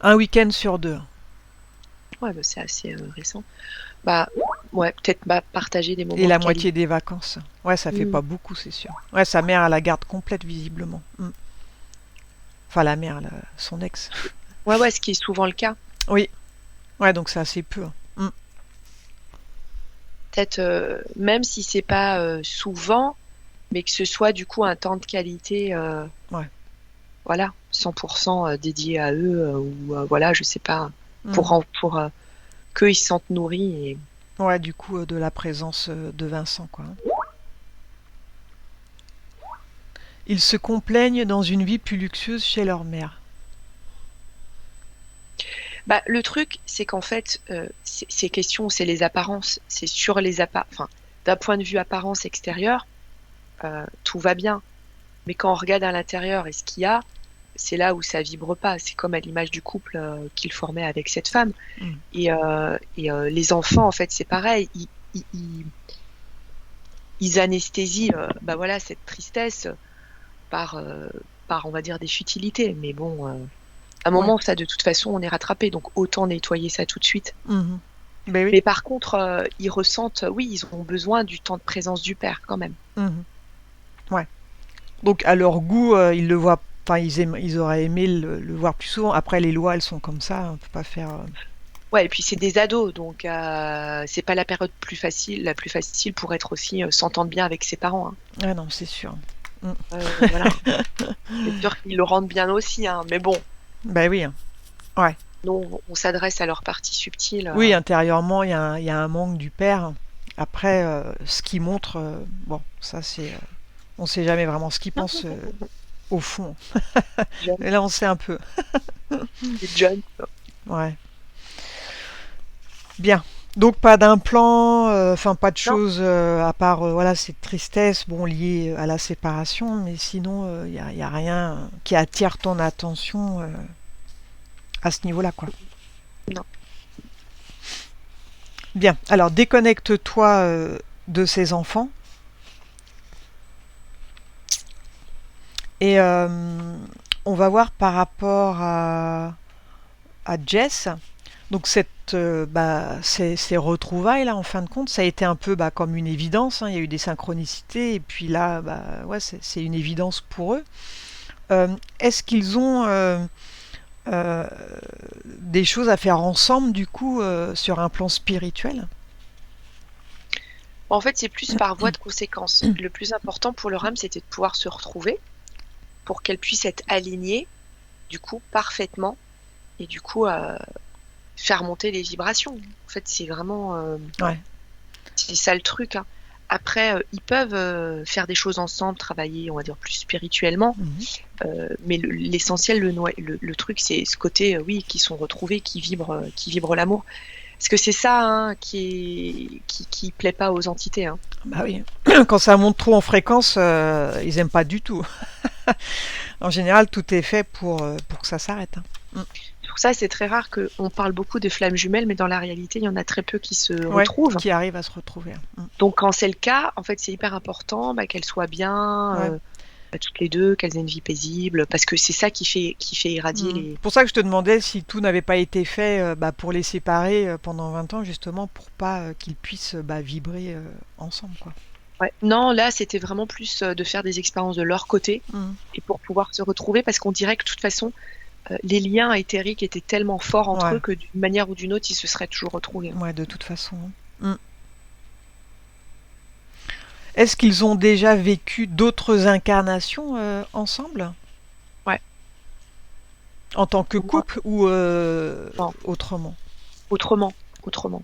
Un week-end sur 2. Ouais, c'est assez récent. Peut-être partager des moments. Et la moitié des vacances. Ouais, ça fait pas beaucoup, c'est sûr. Ouais, sa mère, elle la garde complète, visiblement. Enfin, la mère, son ex. Ouais, ce qui est souvent le cas. Oui. Ouais, donc c'est assez peu. Peut-être, même si c'est pas souvent, mais que ce soit du coup un temps de qualité. Voilà, 100% dédié à eux, ou je sais pas, pour qu'eux ils se sentent nourris. Et... Ouais, du coup, de la présence de Vincent, quoi. Ils se complaignent dans une vie plus luxueuse chez leur mère. Le truc, c'est qu'en fait, ces questions, c'est les apparences. C'est sur les enfin, d'un point de vue apparence extérieure, tout va bien. Mais quand on regarde à l'intérieur et ce qu'il y a, c'est là où ça vibre pas. C'est comme à l'image du couple qu'il formait avec cette femme. Et les enfants, en fait, c'est pareil. Ils anesthésient cette tristesse par, on va dire, des futilités. Mais bon, à un moment, ça, de toute façon, on est rattrapé. Donc, autant nettoyer ça tout de suite. Mais par contre, ils ressentent, ils ont besoin du temps de présence du père, quand même. Ouais. Donc, à leur goût, ils le voient. Enfin, ils auraient aimé le voir plus souvent. Après, les lois, elles sont comme ça. On peut pas faire. Ouais, et puis c'est des ados, donc c'est pas la période la plus facile pour être aussi s'entendre bien avec ses parents. Ah non, c'est sûr. Voilà. C'est sûr qu'ils le rendent bien aussi, mais bon. Ben oui. Ouais. Donc, on s'adresse à leur partie subtile. Oui, intérieurement, il y a un manque du père. Après, ce qu'il montre, ça c'est. On sait jamais vraiment ce qu'il pense au fond. Et là, on sait un peu. C'est John. Ouais. Bien. Donc pas d'implant, pas de choses à part cette tristesse liée à la séparation, mais sinon il y a rien qui attire ton attention à ce niveau-là, quoi. Non. Bien. Alors déconnecte-toi de ces enfants et on va voir par rapport à Jess. Donc ces retrouvailles là, en fin de compte, ça a été un peu comme une évidence. Il y a eu des synchronicités et puis là, c'est une évidence pour eux. Est-ce qu'ils ont des choses à faire ensemble du coup sur un plan spirituel? En fait, c'est plus par voie de conséquence. Le plus important pour leur âme, c'était de pouvoir se retrouver pour qu'elle puisse être alignée, du coup, parfaitement, et du coup faire monter les vibrations. En fait, c'est vraiment c'est ça le truc. Après, ils peuvent faire des choses ensemble, travailler, on va dire, plus spirituellement, mais l'essentiel, le truc, c'est ce côté, qui sont retrouvés, qui vibre l'amour. Parce que c'est ça qui plaît pas aux entités. Bah oui, quand ça monte trop en fréquence, ils aiment pas du tout. En général, tout est fait pour que ça s'arrête. Pour ça, c'est très rare qu'on parle beaucoup de flammes jumelles, mais dans la réalité, il y en a très peu qui se retrouvent. Qui arrivent à se retrouver. Donc, quand c'est le cas, en fait, c'est hyper important qu'elles soient bien, toutes les deux, qu'elles aient une vie paisible, parce que c'est ça qui fait irradier les. C'est pour ça que je te demandais si tout n'avait pas été fait pour les séparer pendant 20 ans, justement, pour pas qu'ils puissent vibrer ensemble, quoi. Ouais. Non, là, c'était vraiment plus de faire des expériences de leur côté et pour pouvoir se retrouver, parce qu'on dirait que de toute façon, les liens éthériques étaient tellement forts entre Ouais. eux que d'une manière ou d'une autre, ils se seraient toujours retrouvés. Ouais, de toute façon. Est-ce qu'ils ont déjà vécu d'autres incarnations ensemble? Ouais. En tant que Pour moi, couple ou non, autrement? autrement.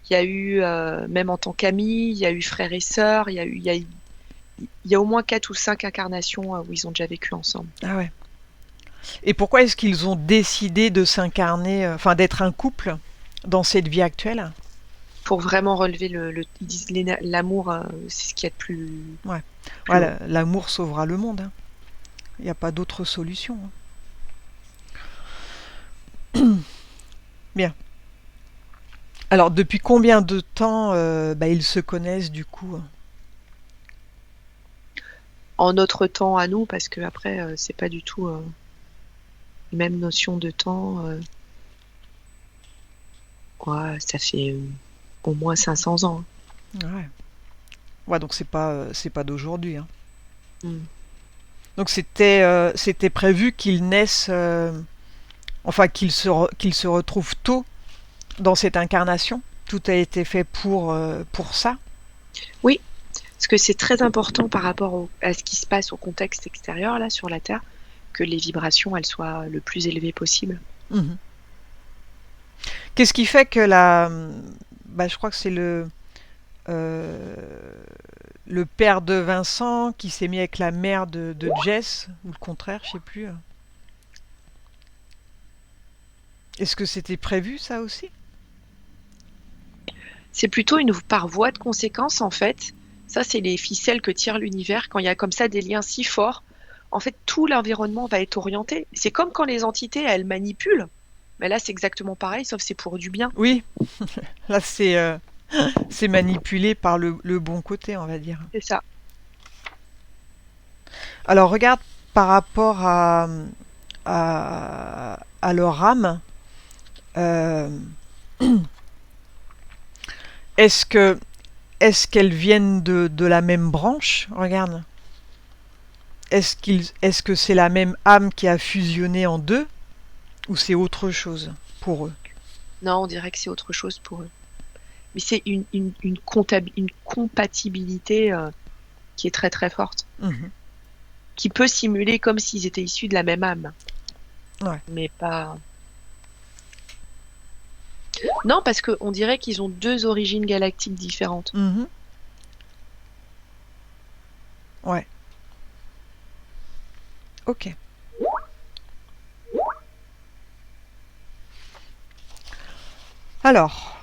Il y a eu, même en tant qu'amis, il y a eu frères et sœurs, il y a au moins 4 ou 5 incarnations où ils ont déjà vécu ensemble. Ah ouais. Et pourquoi est-ce qu'ils ont décidé de s'incarner, enfin d'être un couple dans cette vie actuelle? Pour vraiment relever ils disent l'amour, c'est ce qu'il y a de plus, Ouais. plus Ouais, haut. l'amour sauvera le monde, hein. Il n'y a pas d'autre solution, hein. Bien. Alors, depuis combien de temps ils se connaissent du coup? En notre temps à nous, parce que après, c'est pas du tout les mêmes notions de temps. Ouais, ça fait au moins 500 ans. Ouais. Ouais, donc c'est pas d'aujourd'hui, hein. Mm. Donc c'était prévu qu'ils naissent, enfin qu'ils se retrouvent tôt dans cette incarnation. Tout a été fait pour ça. Oui, parce que c'est très important par rapport à ce qui se passe au contexte extérieur, là, sur la Terre, que les vibrations, elles soient le plus élevées possible. Mhm. Qu'est-ce qui fait que je crois que c'est euh, le père de Vincent qui s'est mis avec la mère de Jess, ou le contraire, je sais plus. Est-ce que c'était prévu ça aussi? C'est plutôt par voie de conséquence, en fait. Ça, c'est les ficelles que tire l'univers. Quand il y a comme ça des liens si forts, en fait, tout l'environnement va être orienté. C'est comme quand les entités, elles manipulent. Mais là, c'est exactement pareil, sauf c'est pour du bien. Oui, là c'est manipulé par le bon côté, on va dire. C'est ça. Alors regarde par rapport à leur âme, euh, est-ce que est-ce qu'elles viennent de la même branche? Regarde. Est-ce que c'est la même âme qui a fusionné en deux ou c'est autre chose pour eux? Non, on dirait que c'est autre chose pour eux. Mais c'est une compatibilité qui est très très forte, Mhm. qui peut simuler comme s'ils étaient issus de la même âme. Ouais. Mais pas. Non, parce qu'on dirait qu'ils ont 2 origines galactiques différentes. Mhm. Ouais. Ok. Alors,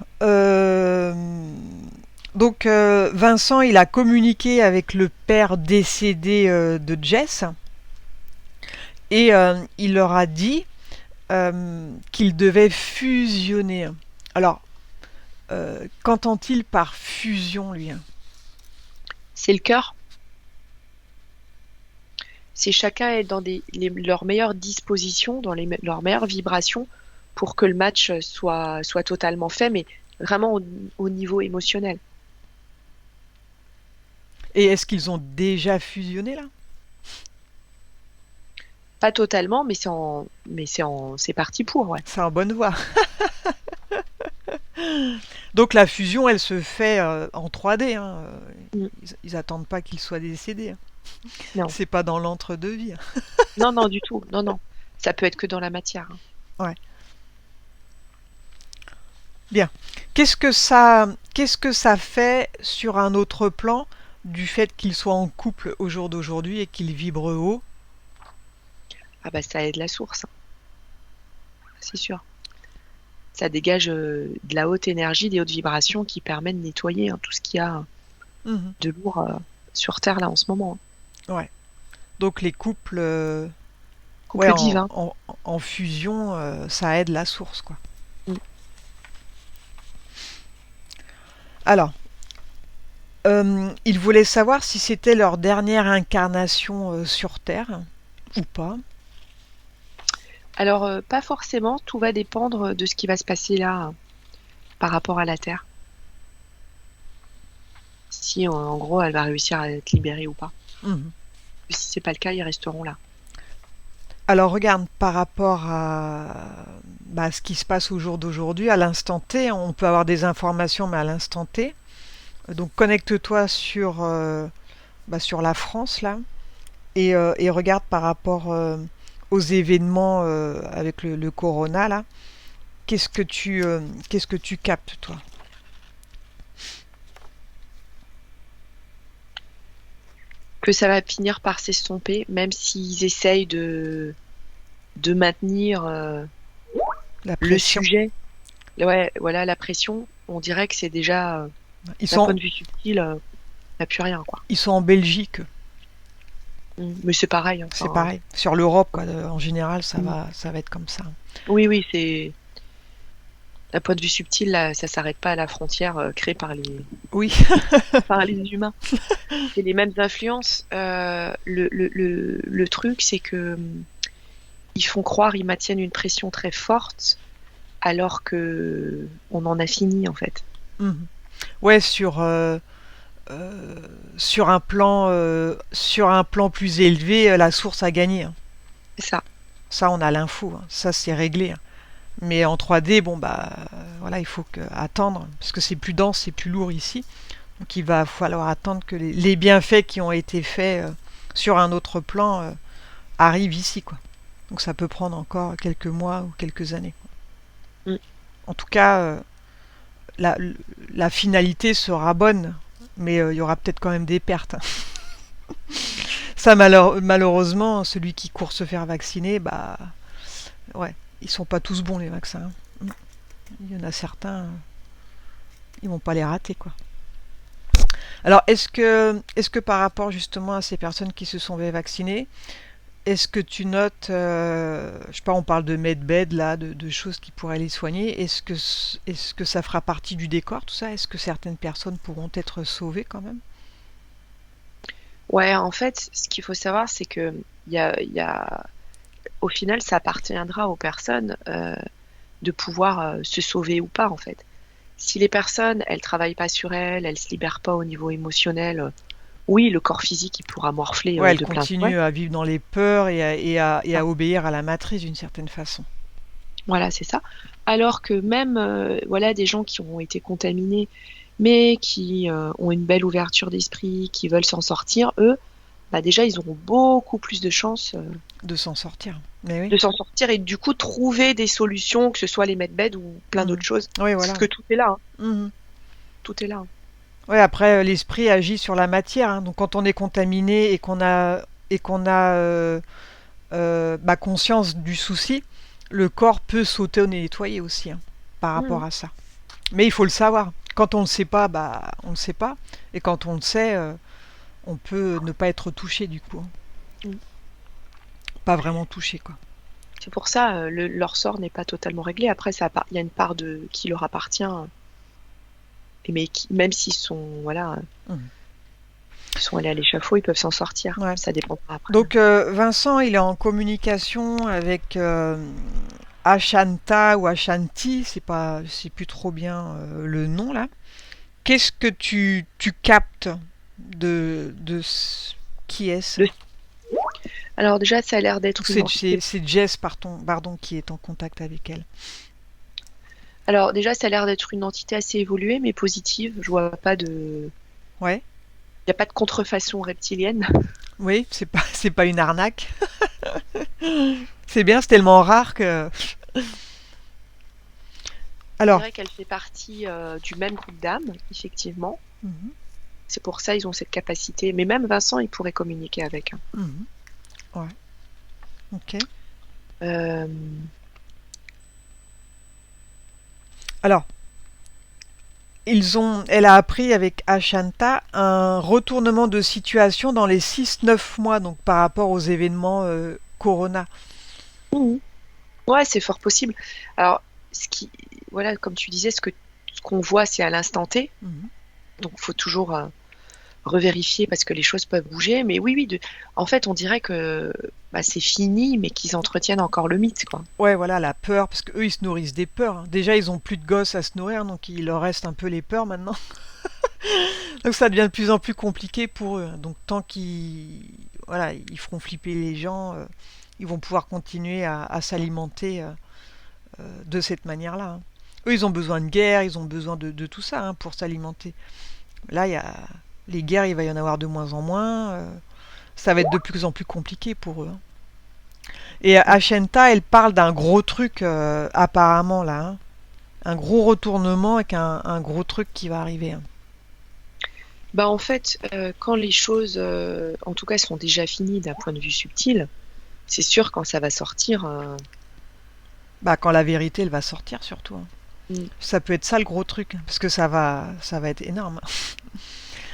donc Vincent, il a communiqué avec le père décédé de Jess et il leur a dit qu'ils devaient fusionner. Alors, qu'entend-il par fusion, lui? C'est le cœur. C'est chacun être dans leurs meilleures dispositions, dans leurs meilleures vibrations pour que le match soit totalement fait, mais vraiment au niveau émotionnel. Et est-ce qu'ils ont déjà fusionné là? Pas totalement, mais c'est parti pour, ouais. C'est en bonne voie. Donc la fusion, elle se fait en 3D, hein. Mm. Ils attendent pas qu'ils soient décédés, hein. Non. C'est pas dans l'entre-deux-vie. Non, non, du tout. Non, non. Ça peut être que dans la matière. Ouais. Bien. Qu'est-ce que ça fait sur un autre plan du fait qu'ils soient en couple au jour d'aujourd'hui et qu'ils vibrent haut? Ah bah ça aide la source, c'est sûr. Ça dégage de la haute énergie, des hautes vibrations qui permettent de nettoyer tout ce qu'il y a Mhm. de lourd sur Terre là en ce moment. Ouais. Donc les couples, Couple ouais, divin. en fusion, ça aide la source, quoi. Mm. Alors, Ils voulaient savoir si c'était leur dernière incarnation sur Terre ou pas. Alors, pas forcément, tout va dépendre de ce qui va se passer là par rapport à la Terre. Si en gros elle va réussir à être libérée ou pas. Mhm. Si c'est pas le cas, ils resteront là. Alors regarde, par rapport à ce qui se passe au jour d'aujourd'hui, à l'instant T, on peut avoir des informations, mais à l'instant T. Donc connecte-toi sur la France là et regarde par rapport aux événements avec le corona là. Qu'est-ce que tu captes toi? Que ça va finir par s'estomper, même s'ils essayent de maintenir La le pression. sujet. Ouais, voilà, la pression. On dirait que c'est déjà, Ils d'un point sont, de vue subtil, il n'y a plus rien, quoi. ils sont en Belgique, Mais c'est pareil, hein, c'est enfin, pareil. Sur l'Europe, quoi, en général, mm. ça va être comme ça. Oui, c'est d'un point de vue subtil, là, ça s'arrête pas à la frontière créée par Oui, par les humains. C'est les mêmes influences. Le truc, c'est que ils font croire, ils maintiennent une pression très forte, alors que on en a fini, en fait. mhm. Ouais, sur un plan plus élevé, la source a gagné, hein. C'est ça. Ça, on a l'info, hein. Ça, c'est réglé, hein. Mais en 3D, bon bah voilà, il faut attendre parce que c'est plus dense, c'est plus lourd ici. Donc il va falloir attendre que les bienfaits qui ont été faits sur un autre plan arrivent ici, quoi. Donc ça peut prendre encore quelques mois ou quelques années. Mm. En tout cas, la, la finalité sera bonne, mais il y aura peut-être quand même des pertes, hein. Ça, malheureusement, celui qui court se faire vacciner, bah ouais, ils sont pas tous bons les vaccins, hein. Il y en a certains, ils vont pas les rater, quoi. Alors, est-ce que par rapport justement à ces personnes qui se sont fait vacciner, est-ce que tu notes, je sais pas, on parle de medbed là, de choses qui pourraient les soigner. Est-ce que ça fera partie du décor tout ça? Est-ce que certaines personnes pourront être sauvées quand même? Ouais, en fait, ce qu'il faut savoir, c'est que il y a, au final, ça appartiendra aux personnes de pouvoir se sauver ou pas, en fait. Si les personnes, elles travaillent pas sur elles, elles se libèrent pas au niveau émotionnel, oui, le corps physique, il pourra morfler Ouais, elle de plein fouet. continue à vivre dans les peurs et à obéir à la matrice d'une certaine façon. Voilà, c'est ça. Alors que même, voilà, des gens qui ont été contaminés, mais qui ont une belle ouverture d'esprit, qui veulent s'en sortir, eux, bah déjà, ils auront beaucoup plus de chances De s'en sortir. Mais oui. de s'en sortir et du coup trouver des solutions, que ce soit les medbeds ou plein Mhm. d'autres choses. Oui, Parce voilà. que tout est là, hein. Mhm. Tout est là, hein. Ouais, après, l'esprit agit sur la matière, hein. Donc quand on est contaminé et qu'on a conscience du souci, le corps peut s'auto-nettoyer aussi, hein, par rapport Mhm. à ça. Mais il faut le savoir. Quand on ne le sait pas, bah on ne le sait pas. Et quand on le sait, on peut ne pas être touché du coup, hein. Mhm. Pas vraiment touché, quoi. C'est pour ça, leur sort n'est pas totalement réglé. Après, il y a une part de qui leur appartient, et mais même s'ils sont, voilà, Mhm. ils sont allés à l'échafaud, ils peuvent s'en sortir. Ouais. Ça dépendra après. Donc Vincent, il est en communication avec Ashanta ou Ashanti, je sais plus trop bien le nom là. Qu'est-ce que tu captes qui est-ce? Le- Alors déjà, ça a l'air Ou d'être une c'est entité. Jess, pardon, qui est en contact avec elle. Alors déjà, ça a l'air d'être une entité assez évoluée, mais positive. Je vois pas de, Ouais, il y a pas de contrefaçon reptilienne. oui, c'est pas une arnaque. C'est bien, c'est tellement rare que. On Alors, dirait qu'elle fait partie du même groupe d'âmes, effectivement. mhm, C'est pour ça ils ont cette capacité. Mais même Vincent, il pourrait communiquer avec, hein. mhm, ouais, ok. Euh, Alors, elle a appris avec Ashanta un retournement de situation dans les 6-9 mois, donc par rapport aux événements Corona. mhm. Ouais, c'est fort possible. Alors, voilà, comme tu disais, ce qu'on voit, c'est à l'instant T. Mhm. Donc, faut toujours revérifier parce que les choses peuvent bouger. Mais oui, en fait, on dirait que c'est fini, mais qu'ils entretiennent encore le mythe, quoi. Ouais, voilà, la peur, parce qu'eux, ils se nourrissent des peurs, hein. Déjà, ils ont plus de gosses à se nourrir, donc il leur reste un peu les peurs maintenant. Donc ça devient de plus en plus compliqué pour eux, hein. Donc tant qu'ils voilà, ils feront flipper les gens, ils vont pouvoir continuer à s'alimenter de cette manière-là, hein. Eux, ils ont besoin de guerre, ils ont besoin de tout ça, hein, pour s'alimenter. Là, les guerres, il va y en avoir de moins en moins. Ça va être de plus en plus compliqué pour eux, hein. Et Ashenta, elle parle d'un gros truc apparemment là, hein. Un gros retournement avec un gros truc qui va arriver, hein. En fait, quand les choses, en tout cas, sont déjà finies d'un point de vue subtil, c'est sûr quand ça va sortir. Bah, quand la vérité, elle va sortir surtout, hein. Mm. Ça peut être ça le gros truc, hein, parce que ça va être énorme.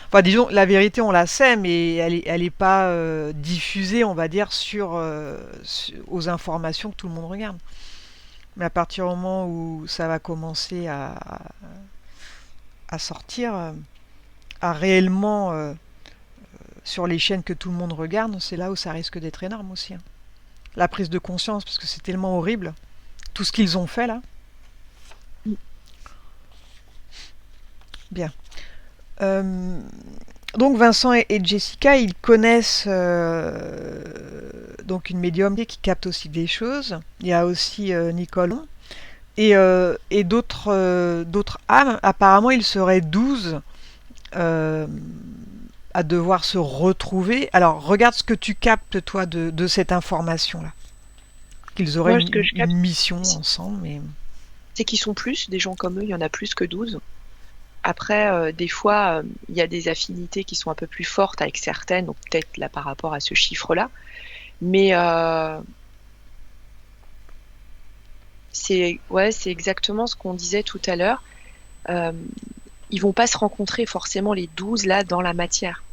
Enfin, disons, la vérité, on la sait, mais elle est pas diffusée, on va dire, aux informations que tout le monde regarde. Mais à partir du moment où ça va commencer à sortir, à réellement sur les chaînes que tout le monde regarde, c'est là où ça risque d'être énorme aussi, hein. La prise de conscience, parce que c'est tellement horrible, tout ce qu'ils ont fait là. Bien. Donc Vincent et Jessica, ils connaissent donc une médium qui capte aussi des choses. Il y a aussi Nicole et d'autres âmes. Apparemment, ils seraient 12 à devoir se retrouver. Alors, regarde ce que tu captes, toi, de cette information-là. Qu'ils auraient Moi, ce que je capte, une mission ensemble. Mais... c'est qu'ils sont plus, des gens comme eux, il y en a plus que 12. Après, des fois, il y a des affinités qui sont un peu plus fortes avec certaines, donc peut-être là par rapport à ce chiffre-là. Mais c'est exactement ce qu'on disait tout à l'heure. Ils vont pas se rencontrer forcément les 12 là dans la matière.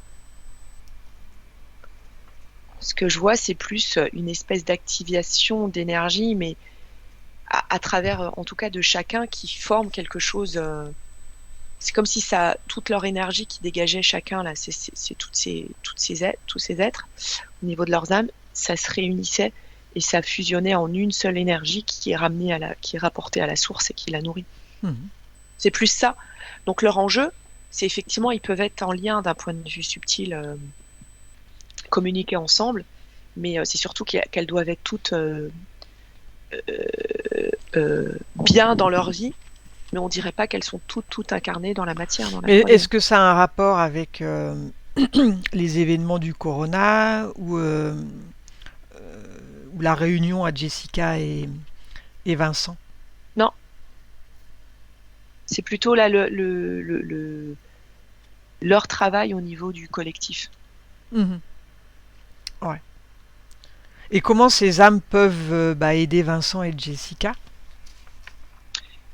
Ce que je vois, c'est plus une espèce d'activation d'énergie, mais à travers, en tout cas, de chacun qui forme quelque chose. C'est comme si toute leur énergie qui dégageait chacun là, c'est tous ces êtres au niveau de leurs âmes, ça se réunissait et ça fusionnait en une seule énergie qui est rapportée à la source et qui la nourrit. C'est plus ça. Donc leur enjeu, c'est effectivement, ils peuvent être en lien d'un point de vue subtil, communiquer ensemble, mais c'est surtout qu'elles doivent être toutes bien dans leur vie. Mais on dirait pas qu'elles sont toutes incarnées dans la matière. Mais est-ce que ça a un rapport avec les événements du Corona ou la réunion à Jessica et Vincent? Non. C'est plutôt là leur travail au niveau du collectif. Ouais. Et comment ces âmes peuvent aider Vincent et Jessica?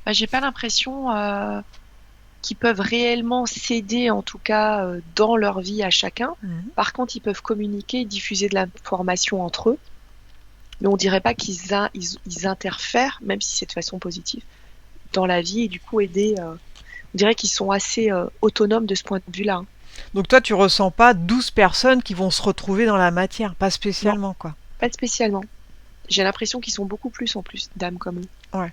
J'ai pas l'impression qu'ils peuvent réellement s'aider, en tout cas dans leur vie à chacun. Par contre, ils peuvent communiquer, diffuser de l'information entre eux, mais on dirait pas qu'ils interfèrent, même si c'est de façon positive, dans la vie et du coup aider. On dirait qu'ils sont assez autonomes de ce point de vue-là, hein. Donc toi, tu ressens pas 12 personnes qui vont se retrouver dans la matière, pas spécialement, non, quoi. pas spécialement. J'ai l'impression qu'ils sont beaucoup plus en plus d'âmes comme eux. Ouais.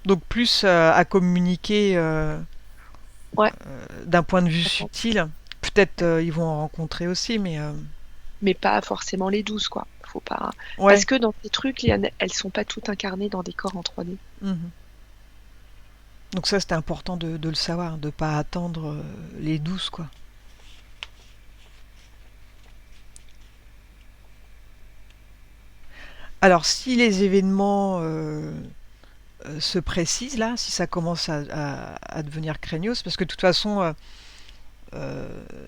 Donc plus à communiquer d'un point de vue subtil. Peut-être ils vont en rencontrer aussi, mais pas forcément les 12, quoi. Faut pas. Ouais. Parce que dans ces trucs, elles sont pas toutes incarnées dans des corps en 3D. Donc ça, c'était important de le savoir, de pas attendre les 12, quoi. Alors, si les événements se précisent là, si ça commence à devenir craignos, parce que de toute façon,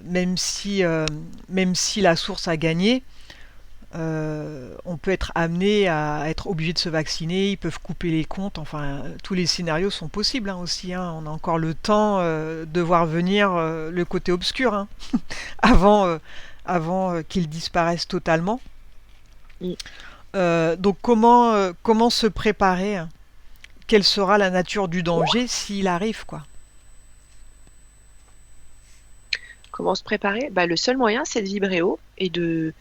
même si la source a gagné, on peut être amené à être obligé de se vacciner, ils peuvent couper les comptes, enfin, tous les scénarios sont possibles, hein, aussi, hein. On a encore le temps de voir venir le côté obscur, hein, avant qu'il disparaisse totalement. Donc comment se préparer, hein? Quelle sera la nature du danger s'il arrive, quoi? Comment se préparer? Bah, le seul moyen, c'est de vibrer haut et de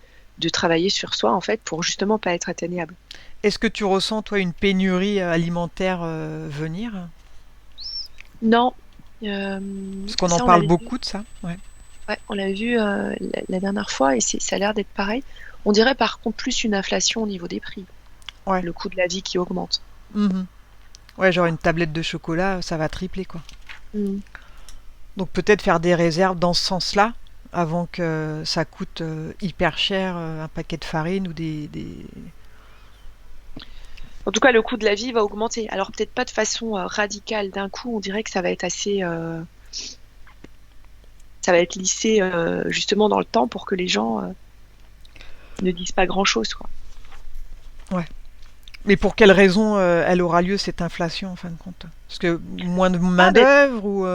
travailler sur soi, en fait, pour justement pas être atteignable. Est-ce que tu ressens, toi, une pénurie alimentaire venir? Non, Parce qu'on en ça, on parle l'avait vu, beaucoup de ça. Ouais. ouais, on l'avait vu la dernière fois et ça a l'air d'être pareil. On dirait par contre plus une inflation au niveau des prix, Ouais. le coût de la vie qui augmente. Mhm. Ouais, genre une tablette de chocolat, ça va tripler, quoi. Mm. Donc peut-être faire des réserves dans ce sens-là, avant que ça coûte hyper cher un paquet de farine ou des... En tout cas, le coût de la vie va augmenter. Alors peut-être pas de façon radicale d'un coup, on dirait que ça va être assez, ça va être lissé justement dans le temps pour que les gens ne disent pas grand-chose, quoi. Ouais. Mais pour quelle raison elle aura lieu cette inflation en fin de compte? Parce que moins de Ah, mais main-d'œuvre ou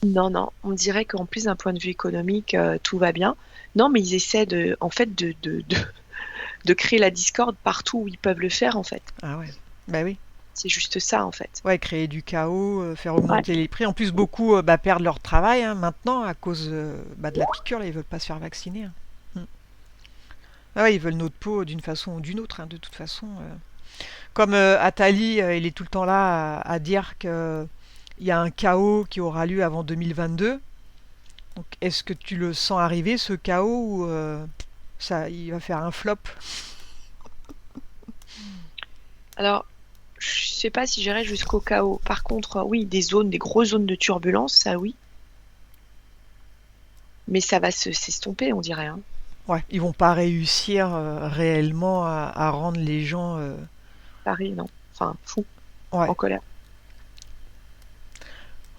non, non, on dirait qu'en plus d'un point de vue économique, tout va bien. Non, mais ils essaient en fait, de créer la discorde partout où ils peuvent le faire, en fait. Ah ouais. Bah oui. C'est juste ça, en fait. Ouais, créer du chaos, faire Ouais. augmenter les prix. En plus, beaucoup perdent leur travail hein, maintenant à cause de la piqûre. Là, ils veulent pas se faire vacciner. Hein. Mm. Ah ouais, ils veulent notre peau d'une façon ou d'une autre, hein, de toute façon. Comme Attali, il est tout le temps là à dire que il y a un chaos qui aura lieu avant 2022. Donc, est-ce que tu le sens arriver, ce chaos, ou ça, il va faire un flop? Alors, je sais pas si j'irai jusqu'au chaos. Par contre, oui, des grosses zones de turbulence, ça oui. Mais ça va s'estomper, on dirait, hein. Ouais, ils vont pas réussir réellement à rendre les gens. Paris, non. Enfin, fou, Ouais. en colère.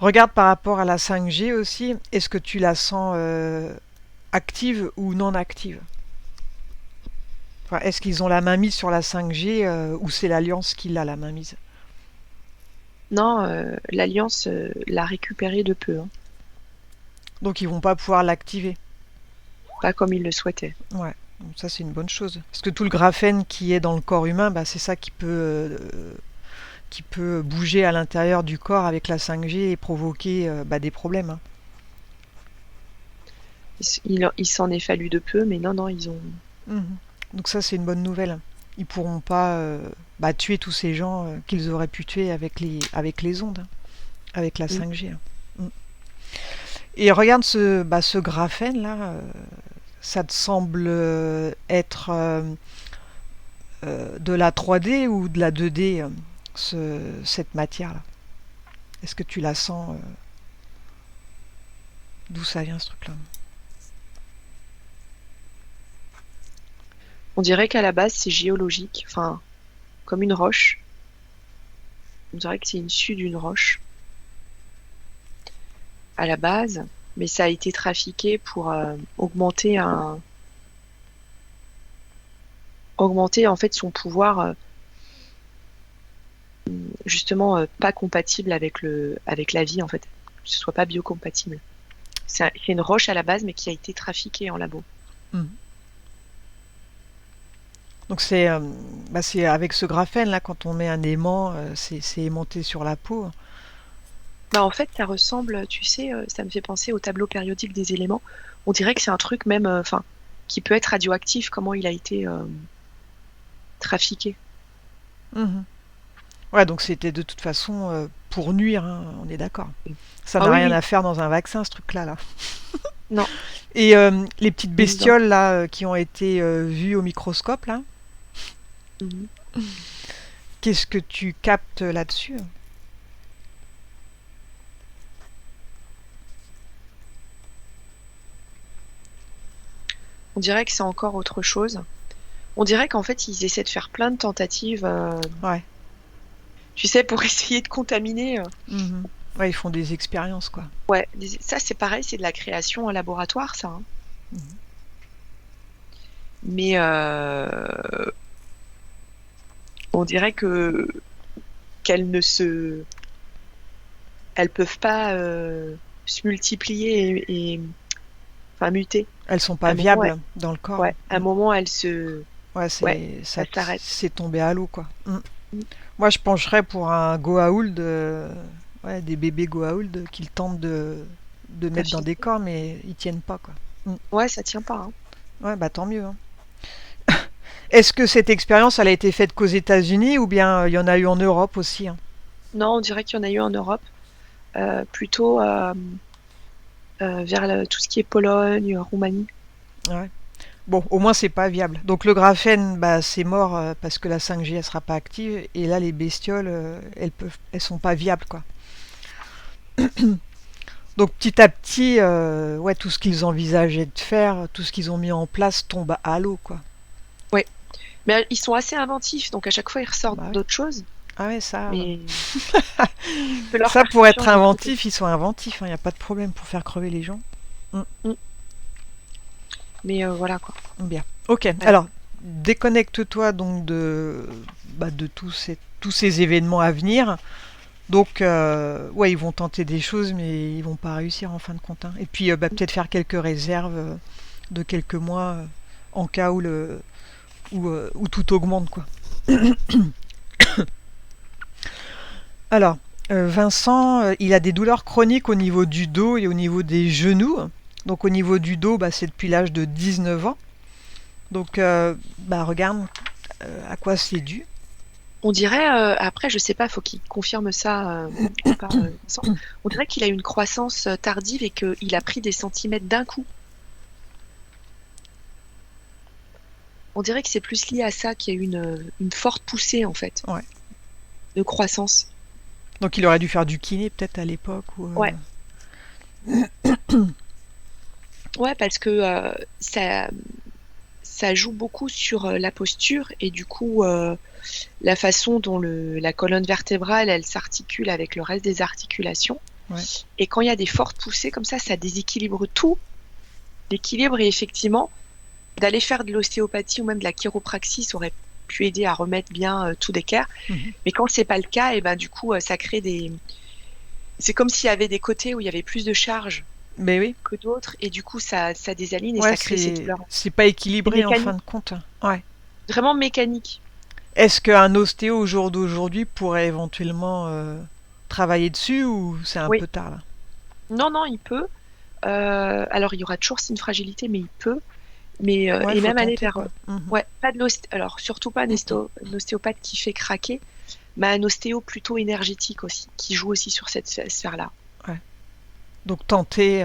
Regarde par rapport à la 5G aussi. Est-ce que tu la sens active ou non active? Enfin, est-ce qu'ils ont la main mise sur la 5G ou c'est l'Alliance qui l'a la main mise? Non, l'Alliance l'a récupéré de peu, hein. Donc ils vont pas pouvoir l'activer. Pas comme il le souhaitait. Ouais. Donc ça c'est une bonne chose. Parce que tout le graphène qui est dans le corps humain, bah, c'est ça qui peut bouger à l'intérieur du corps avec la 5G et provoquer des problèmes. Hein. Il s'en est fallu de peu, mais non, non, ils ont. Mhm. Donc ça c'est une bonne nouvelle. Ils pourront pas tuer tous ces gens qu'ils auraient pu tuer avec les ondes, hein, avec la Mm. 5G. Hein. Mm. Et regarde ce graphène là, ça te semble être de la 3D ou de la 2D, cette matière là? Est-ce que tu la sens d'où ça vient ce truc là? On dirait qu'à la base, c'est géologique, enfin, comme une roche. On dirait que c'est issu d'une roche à la base, mais ça a été trafiqué pour augmenter en fait son pouvoir, justement pas compatible avec la vie en fait, que ce soit pas biocompatible. C'est une roche à la base, mais qui a été trafiquée en labo. Mhm. Donc c'est avec ce graphène là, quand on met un aimant, c'est aimanté sur la peau. Bah en fait, ça ressemble, tu sais, ça me fait penser au tableau périodique des éléments. On dirait que c'est un truc même, enfin, qui peut être radioactif, comment il a été trafiqué. Mhm. Ouais, donc c'était de toute façon pour nuire, hein, on est d'accord. Ça Ah n'a oui, rien oui, à faire dans un vaccin, ce truc-là. Là. non, Et les petites évident. bestioles là qui ont été vues au microscope, là, Mhm. qu'est-ce que tu captes là-dessus? On dirait que c'est encore autre chose. On dirait qu'en fait, ils essaient de faire plein de tentatives, Ouais. tu sais, pour essayer de contaminer. Mhm. Ouais, ils font des expériences, quoi. Ouais, ça c'est pareil, c'est de la création en laboratoire, ça, hein. Mhm. Mais on dirait que qu'elles ne se, elles peuvent pas se multiplier enfin muter. Elles sont À pas un moment, viables dans le corps. ouais, à un Mm. moment, elles se, Ouais, ouais, ça, elles s'arrêtent. c'est tombé à l'eau, quoi. Mm. Mm. Moi, je pencherais pour un Goa'uld, ouais, des bébés Goa'uld qu'ils tentent de mettre dans des corps, mais ils tiennent pas, quoi. Ouais, ça tient pas. Hein. Ouais, bah tant mieux. Hein. Est-ce que cette expérience, elle a été faite qu'aux États-Unis ou bien il y en a eu en Europe aussi? Hein? Non, on dirait qu'il y en a eu en Europe, plutôt vers tout ce qui est Pologne, Roumanie. Ouais. Bon, au moins c'est pas viable. Donc le graphène, bah c'est mort parce que la 5G elle sera pas active et là les bestioles, elles sont pas viables, quoi. Donc petit à petit, ouais, tout ce qu'ils envisageaient de faire, tout ce qu'ils ont mis en place tombe à l'eau, quoi. Ouais. Mais ils sont assez inventifs, donc à chaque fois ils ressortent Bah ouais. d'autres choses. Ah ouais, ça. Mais Ça pour être inventif, ils sont inventifs. Il n'y a pas de problème pour faire crever les gens. Mais voilà quoi. Bien. Ok. Ouais. Alors déconnecte-toi donc de tous ces événements à venir. Donc, ouais, ils vont tenter des choses, mais ils vont pas réussir en fin de compte. Hein. Et puis, peut-être faire quelques réserves de quelques mois en cas où où tout augmente, quoi. Alors, Vincent, il a des douleurs chroniques au niveau du dos et au niveau des genoux. Donc, au niveau du dos, bah, c'est depuis l'âge de 19 ans. Donc, bah, regarde à quoi c'est dû. On dirait, après, je sais pas, faut qu'il confirme ça. On dirait qu'il a une croissance tardive et qu'il a pris des centimètres d'un coup. On dirait que c'est plus lié à ça qu'il y a eu une forte poussée, en fait, Ouais. de croissance. Donc il aurait dû faire du kiné peut-être à l'époque. Ouais. Ouais, parce que ça joue beaucoup sur la posture et du coup la façon dont la colonne vertébrale elle s'articule avec le reste des articulations. Ouais. Et quand il y a des fortes poussées comme ça déséquilibre tout l'équilibre, et effectivement d'aller faire de l'ostéopathie ou même de la chiropraxie aurait pu aider à remettre bien tout d'équerre. Mais quand c'est pas le cas, et ben du coup ça crée c'est comme s'il y avait des côtés où il y avait plus de charge Mais oui. que d'autres, et du coup ça désaligne et Ouais, ça crée ces douleurs. c'est pas équilibré en fin de compte. Ouais. Vraiment mécanique. Est-ce qu'un ostéo au jour d'aujourd'hui pourrait éventuellement travailler dessus ou c'est un peu tard là? Non, il peut. Alors il y aura toujours une fragilité, mais il peut. Mais Ouais, et même tenter, aller vers quoi. pas de alors surtout pas un ostéopathe qui fait craquer, mais un ostéo plutôt énergétique aussi, qui joue aussi sur cette sphère-là. Ouais. Donc tenter,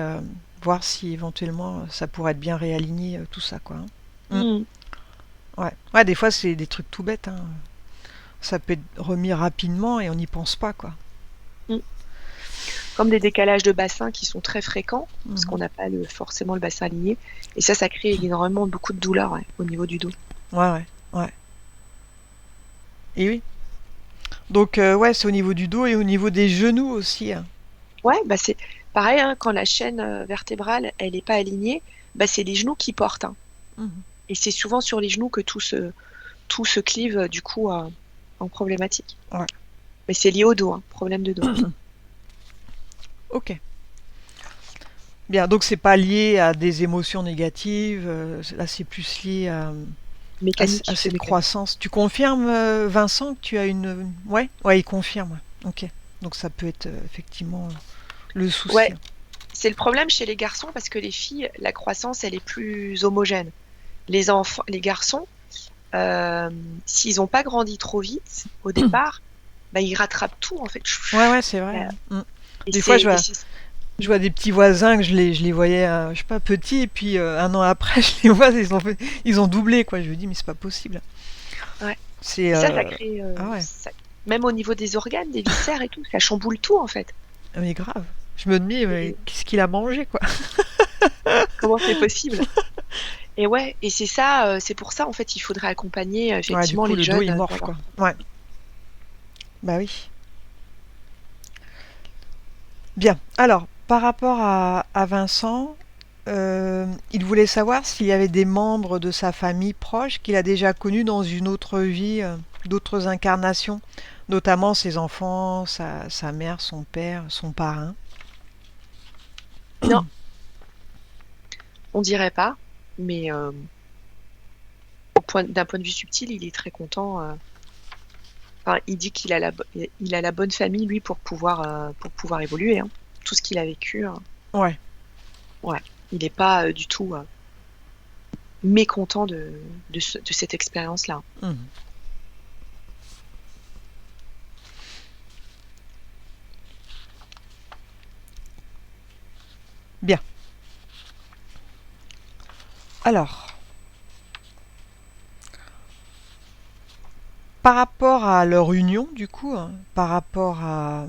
voir si éventuellement ça pourrait être bien réaligné tout ça, quoi. Hein. Ouais. Ouais, des fois c'est des trucs tout bêtes. Hein. Ça peut être remis rapidement et on n'y pense pas, quoi. Comme des décalages de bassin qui sont très fréquents, parce qu'on n'a pas forcément le bassin aligné. Et ça crée énormément beaucoup de douleurs au niveau du dos. Ouais. Et oui. Donc, ouais, c'est au niveau du dos et au niveau des genoux aussi. Hein. Ouais, bah c'est pareil, hein, quand la chaîne vertébrale, elle n'est pas alignée, bah c'est les genoux qui portent. Hein. Et c'est souvent sur les genoux que tout se clive, du coup, en problématique. Ouais. Mais c'est lié au dos, hein, problème de dos. Ok. Bien, donc c'est pas lié à des émotions négatives, là c'est plus lié à cette croissance. Tu confirmes, Vincent, que tu as une... Ouais, il confirme. Ok. Donc ça peut être effectivement le souci. Ouais. C'est le problème chez les garçons parce que les filles, la croissance, elle est plus homogène. Les garçons, s'ils n'ont pas grandi trop vite au départ, bah, ils rattrapent tout en fait. Ouais, c'est vrai. Des fois, je vois des petits voisins que je les voyais, je sais pas, petits, et puis un an après, je les vois, ils ont doublé, quoi. Je me dis, mais c'est pas possible. Ouais. Ça crée, même au niveau des organes, des viscères et tout, ça chamboule tout en fait. Mais grave. Je me dis, mais qu'est-ce qu'il a mangé, quoi? Comment c'est possible? Et ouais, et c'est ça, c'est pour ça en fait, il faudrait accompagner effectivement du coup, les jeunes. Le dos il morfle, quoi. Ouais. Bah oui. Bien. Alors, par rapport à Vincent, il voulait savoir s'il y avait des membres de sa famille proche qu'il a déjà connus dans une autre vie, d'autres incarnations, notamment ses enfants, sa mère, son père, son parrain. Non. On dirait pas, mais d'un point de vue subtil, il est très content. Enfin, il dit qu'il a la bonne famille, lui, pour pouvoir évoluer. Hein. Tout ce qu'il a vécu. Hein. Ouais. Ouais. Il n'est pas du tout mécontent de cette expérience-là. Mhm. Bien. Alors, par rapport à leur union, du coup, hein, par rapport à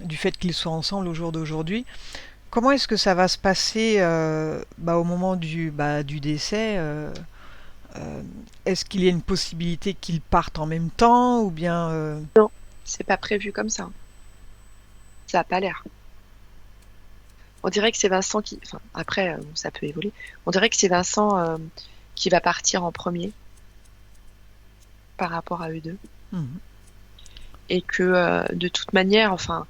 du fait qu'ils soient ensemble au jour d'aujourd'hui, comment est-ce que ça va se passer au moment du décès euh, est-ce qu'il y a une possibilité qu'ils partent en même temps ou bien Non, c'est pas prévu comme ça. Ça n'a pas l'air. On dirait que c'est Vincent qui. Enfin, après, ça peut évoluer. On dirait que c'est Vincent qui va partir en premier par rapport à eux deux. Mhm. Et que de toute manière, enfin,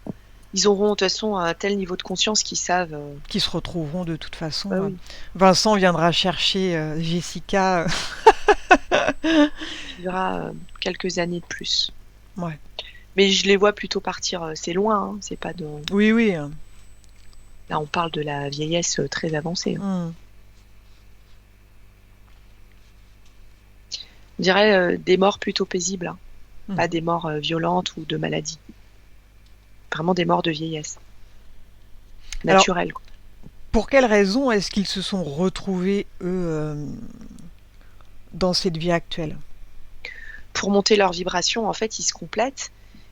ils auront de toute façon un tel niveau de conscience qu'ils savent. Qui se retrouveront de toute façon. Bah oui, Vincent viendra chercher Jessica. vivra quelques années de plus. Ouais. Mais je les vois plutôt partir. C'est loin, hein, c'est pas de. Oui, oui. Là, on parle de la vieillesse très avancée. Mhm. On dirait des morts plutôt paisibles, hein. Mhm. Pas des morts violentes ou de maladie. Vraiment des morts de vieillesse. Alors, Naturelles, quoi. pour quelles raisons est-ce qu'ils se sont retrouvés, eux, dans cette vie actuelle? Pour monter leur vibration, en fait, ils se complètent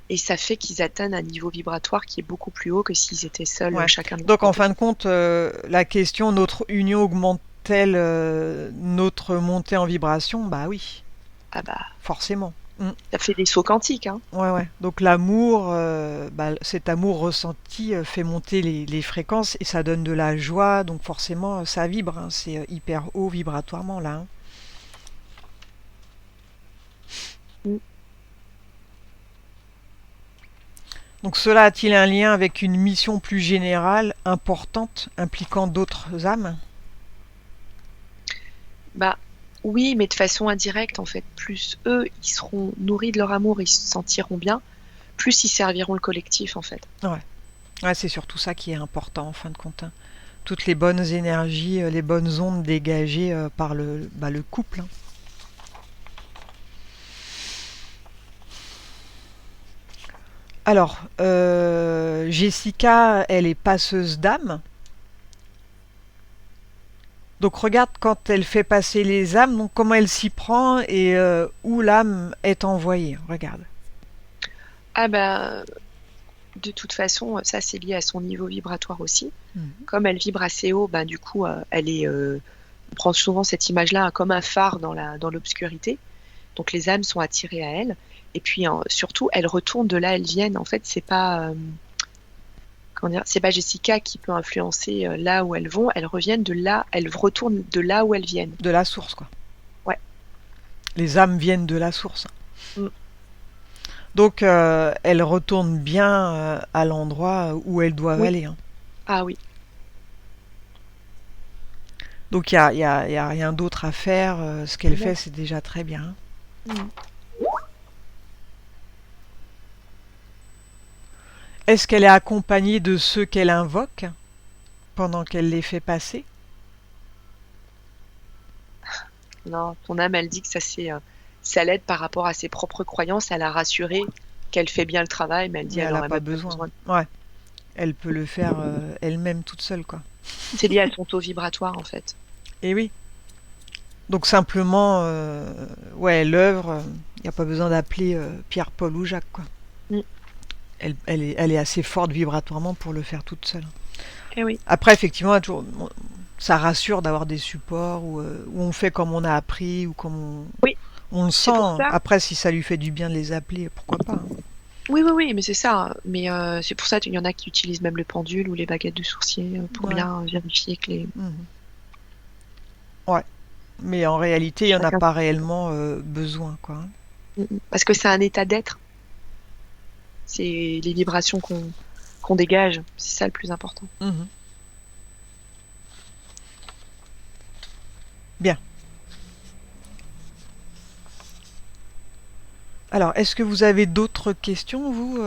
et ça fait qu'ils atteignent un niveau vibratoire qui est beaucoup plus haut que s'ils étaient seuls Ouais. chacun de leur Donc, en côté. fin de compte, la question, notre union augmente-t-elle notre montée en vibration? Bah oui, Ah bah, forcément. ça fait des sauts quantiques, hein. Ouais, ouais. Donc l'amour, cet amour ressenti fait monter les fréquences et ça donne de la joie. Donc forcément, ça vibre, hein. C'est hyper haut vibratoirement là, hein. Mm. Donc cela a-t-il un lien avec une mission plus générale, importante, impliquant d'autres âmes? Bah, oui, mais de façon indirecte, en fait. Plus eux, ils seront nourris de leur amour, ils se sentiront bien, plus ils serviront le collectif, en fait. Ouais. Ouais, c'est surtout ça qui est important en fin de compte, hein. Toutes les bonnes énergies, les bonnes ondes dégagées par le couple, hein. Alors, Jessica, elle est passeuse d'âme. Donc regarde quand elle fait passer les âmes, donc comment elle s'y prend et où l'âme est envoyée. Regarde. Ah bah, de toute façon, ça c'est lié à son niveau vibratoire aussi. Mhm. Comme elle vibre assez haut, ben, du coup, on prend souvent cette image-là hein, comme un phare dans l'obscurité. Donc les âmes sont attirées à elle. Et puis surtout, elles retournent de là où elles viennent. En fait, comment dire, c'est pas Jessica qui peut influencer là où elles vont. Elles reviennent de là, elles retournent de là où elles viennent. De la source, quoi. Ouais. Les âmes viennent de la source. Mm. Donc elles retournent bien à l'endroit où elles doivent Oui. aller, hein. Ah oui. Donc il y a rien d'autre à faire. Ce qu'elle Non. fait, c'est déjà très bien. Mm. Est-ce qu'elle est accompagnée de ceux qu'elle invoque pendant qu'elle les fait passer? Non, ton âme, elle dit que ça l'aide par rapport à ses propres croyances. Elle a rassuré qu'elle fait bien le travail, mais elle dit Mais elle elle n'a aurait pas même pas besoin. besoin. Ouais, elle peut le faire elle-même toute seule, quoi. C'est lié à son taux vibratoire, en fait. Et oui. Donc simplement, ouais, l'œuvre, il n'y a pas besoin d'appeler Pierre, Paul ou Jacques, quoi. Mm. Elle est assez forte vibratoirement pour le faire toute seule. Eh oui. Après, effectivement, ça rassure d'avoir des supports où on fait comme on a appris ou comme Oui, on le c'est sent. pour ça. Après, si ça lui fait du bien de les appeler, pourquoi pas, hein. Oui, mais c'est ça. Mais c'est pour ça qu'il y en a qui utilisent même le pendule ou les baguettes de sourcier pour Ouais. bien vérifier que les. Mhm. Ouais. Mais en réalité, il n'y en a Chacun. pas réellement besoin, quoi, hein. Parce que c'est un état d'être. C'est les vibrations qu'on dégage. C'est ça le plus important. Mhm. Bien. Alors, est-ce que vous avez d'autres questions, vous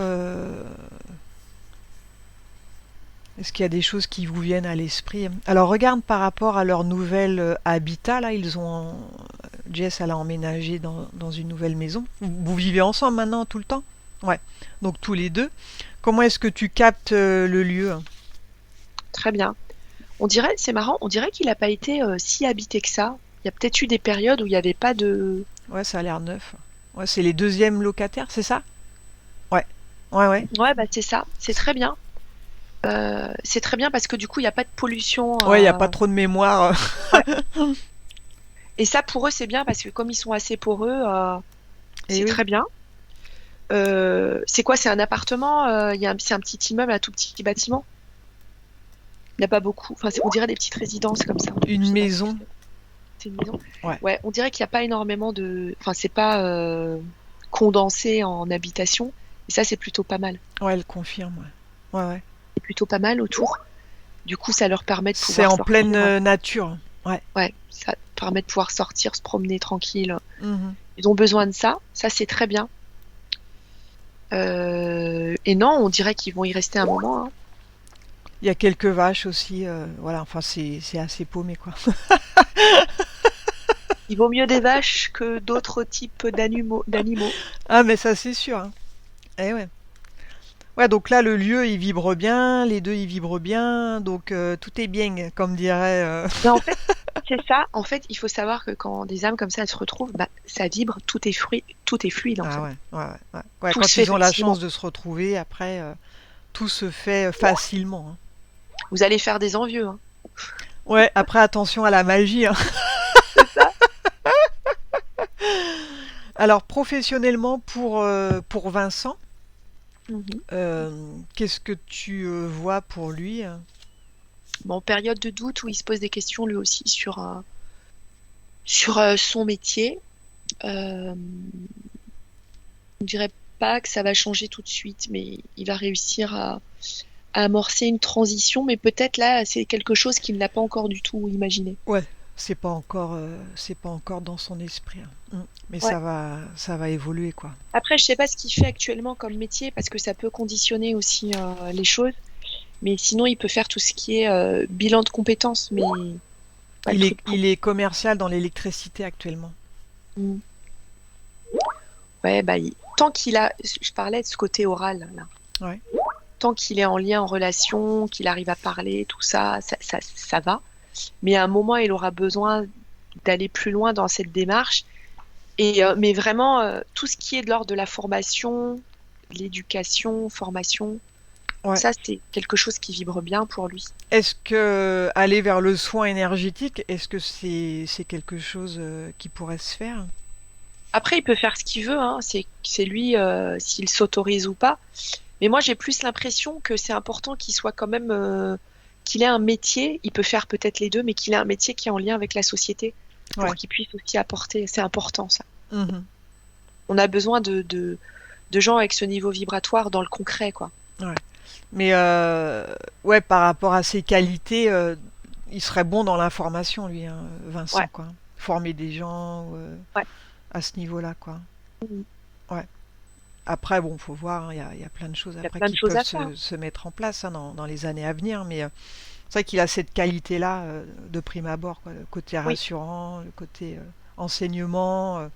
Est-ce qu'il y a des choses qui vous viennent à l'esprit? Alors regarde par rapport à leur nouvel habitat, là, Jess, elle a emménagé dans une nouvelle maison. Vous vivez ensemble maintenant tout le temps? Ouais. Donc tous les deux. Comment est-ce que tu captes le lieu? Très bien. C'est marrant, on dirait qu'il n'a pas été si habité que ça. Il y a peut-être eu des périodes où il n'y avait pas de... Ouais, ça a l'air neuf. Ouais, c'est les deuxièmes locataires, c'est ça? Ouais. Ouais, ouais. Ouais, bah c'est ça, c'est très bien. C'est très bien parce que du coup, il n'y a pas de pollution. Ouais, il n'y a pas trop de mémoire. Et ça, pour eux, c'est bien parce que comme ils sont assez poreux, Et c'est oui. très bien. C'est quoi? C'est un appartement? C'est un petit immeuble, un tout petit bâtiment? Il n'y a pas beaucoup. Enfin, on dirait des petites résidences comme ça. Je Une sais pas maison. si c'est une maison. Ouais. Ouais, on dirait qu'il n'y a pas énormément de... Enfin, c'est pas condensé en habitation. Et ça, c'est plutôt pas mal. Ouais, elle confirme. Ouais, ouais. Ouais. C'est plutôt pas mal autour. Du coup, ça leur permet de C'est pouvoir en sortir. pleine nature. Ouais. Ouais, ça permet de pouvoir sortir, se promener tranquille. Mhm. Ils ont besoin de ça. Ça, c'est très bien. Et non, on dirait qu'ils vont y rester un moment. Hein. Il y a quelques vaches aussi. Voilà, enfin, c'est assez paumé, quoi. Il vaut mieux des vaches que d'autres types d'animaux. Ah, mais ça, c'est sûr. Hein. Eh ouais. Ouais, donc là, le lieu, il vibre bien. Les deux, ils vibrent bien. Donc, tout est bien, comme dirait... Mais en fait, c'est ça. En fait, il faut savoir que quand des âmes comme ça elles se retrouvent, bah, ça vibre, tout est fluide en Ah fait. ouais, ouais, ouais. Ouais, Tout quand se fait ils ont la facilement. chance de se retrouver, après, tout se fait facilement. Hein. Vous allez faire des envieux. Hein. Ouais, après, attention à la magie. Hein. C'est ça. Alors, professionnellement, pour Vincent, Mhm. qu'est-ce que tu vois pour lui? Bon, période de doute où il se pose des questions lui aussi sur son métier. Euh, on dirait pas que ça va changer tout de suite, mais il va réussir à amorcer une transition. Mais peut-être là, c'est quelque chose qu'il n'a pas encore du tout imaginé. Ouais, c'est pas encore dans son esprit. Hein. Mais Ouais. ça va évoluer, quoi. Après, je sais pas ce qu'il fait actuellement comme métier parce que ça peut conditionner aussi les choses. Mais sinon, il peut faire tout ce qui est bilan de compétences, mais pas le truc pour. Il est commercial dans l'électricité actuellement. Mm. Ouais, bah, tant qu'il a, je parlais de ce côté oral là. Ouais. Tant qu'il est en lien, en relation, qu'il arrive à parler, tout ça, ça va. Mais à un moment, il aura besoin d'aller plus loin dans cette démarche. Mais vraiment, tout ce qui est de l'ordre de la formation, l'éducation, formation, Ouais. ça, c'est quelque chose qui vibre bien pour lui. Est-ce que aller vers le soin énergétique, est-ce que c'est quelque chose qui pourrait se faire? Après, il peut faire ce qu'il veut, hein. C'est lui s'il s'autorise ou pas. Mais moi, j'ai plus l'impression que c'est important qu'il soit quand même, qu'il ait un métier. Il peut faire peut-être les deux, mais qu'il ait un métier qui est en lien avec la société pour Ouais. qu'il puisse aussi apporter. C'est important, ça. Mhm. On a besoin de gens avec ce niveau vibratoire dans le concret, quoi. Ouais. Mais ouais, par rapport à ses qualités, il serait bon dans l'information, lui, hein, Vincent, Ouais. quoi. Former des gens Ouais. à ce niveau-là, quoi. Mhm. Ouais. Après, bon, faut voir, hein, il y a plein de choses Il y a après plein de qui choses peuvent à faire. se mettre en place hein, dans les années à venir, mais c'est vrai qu'il a cette qualité-là de prime abord, quoi. Le côté Oui. rassurant, le côté enseignement,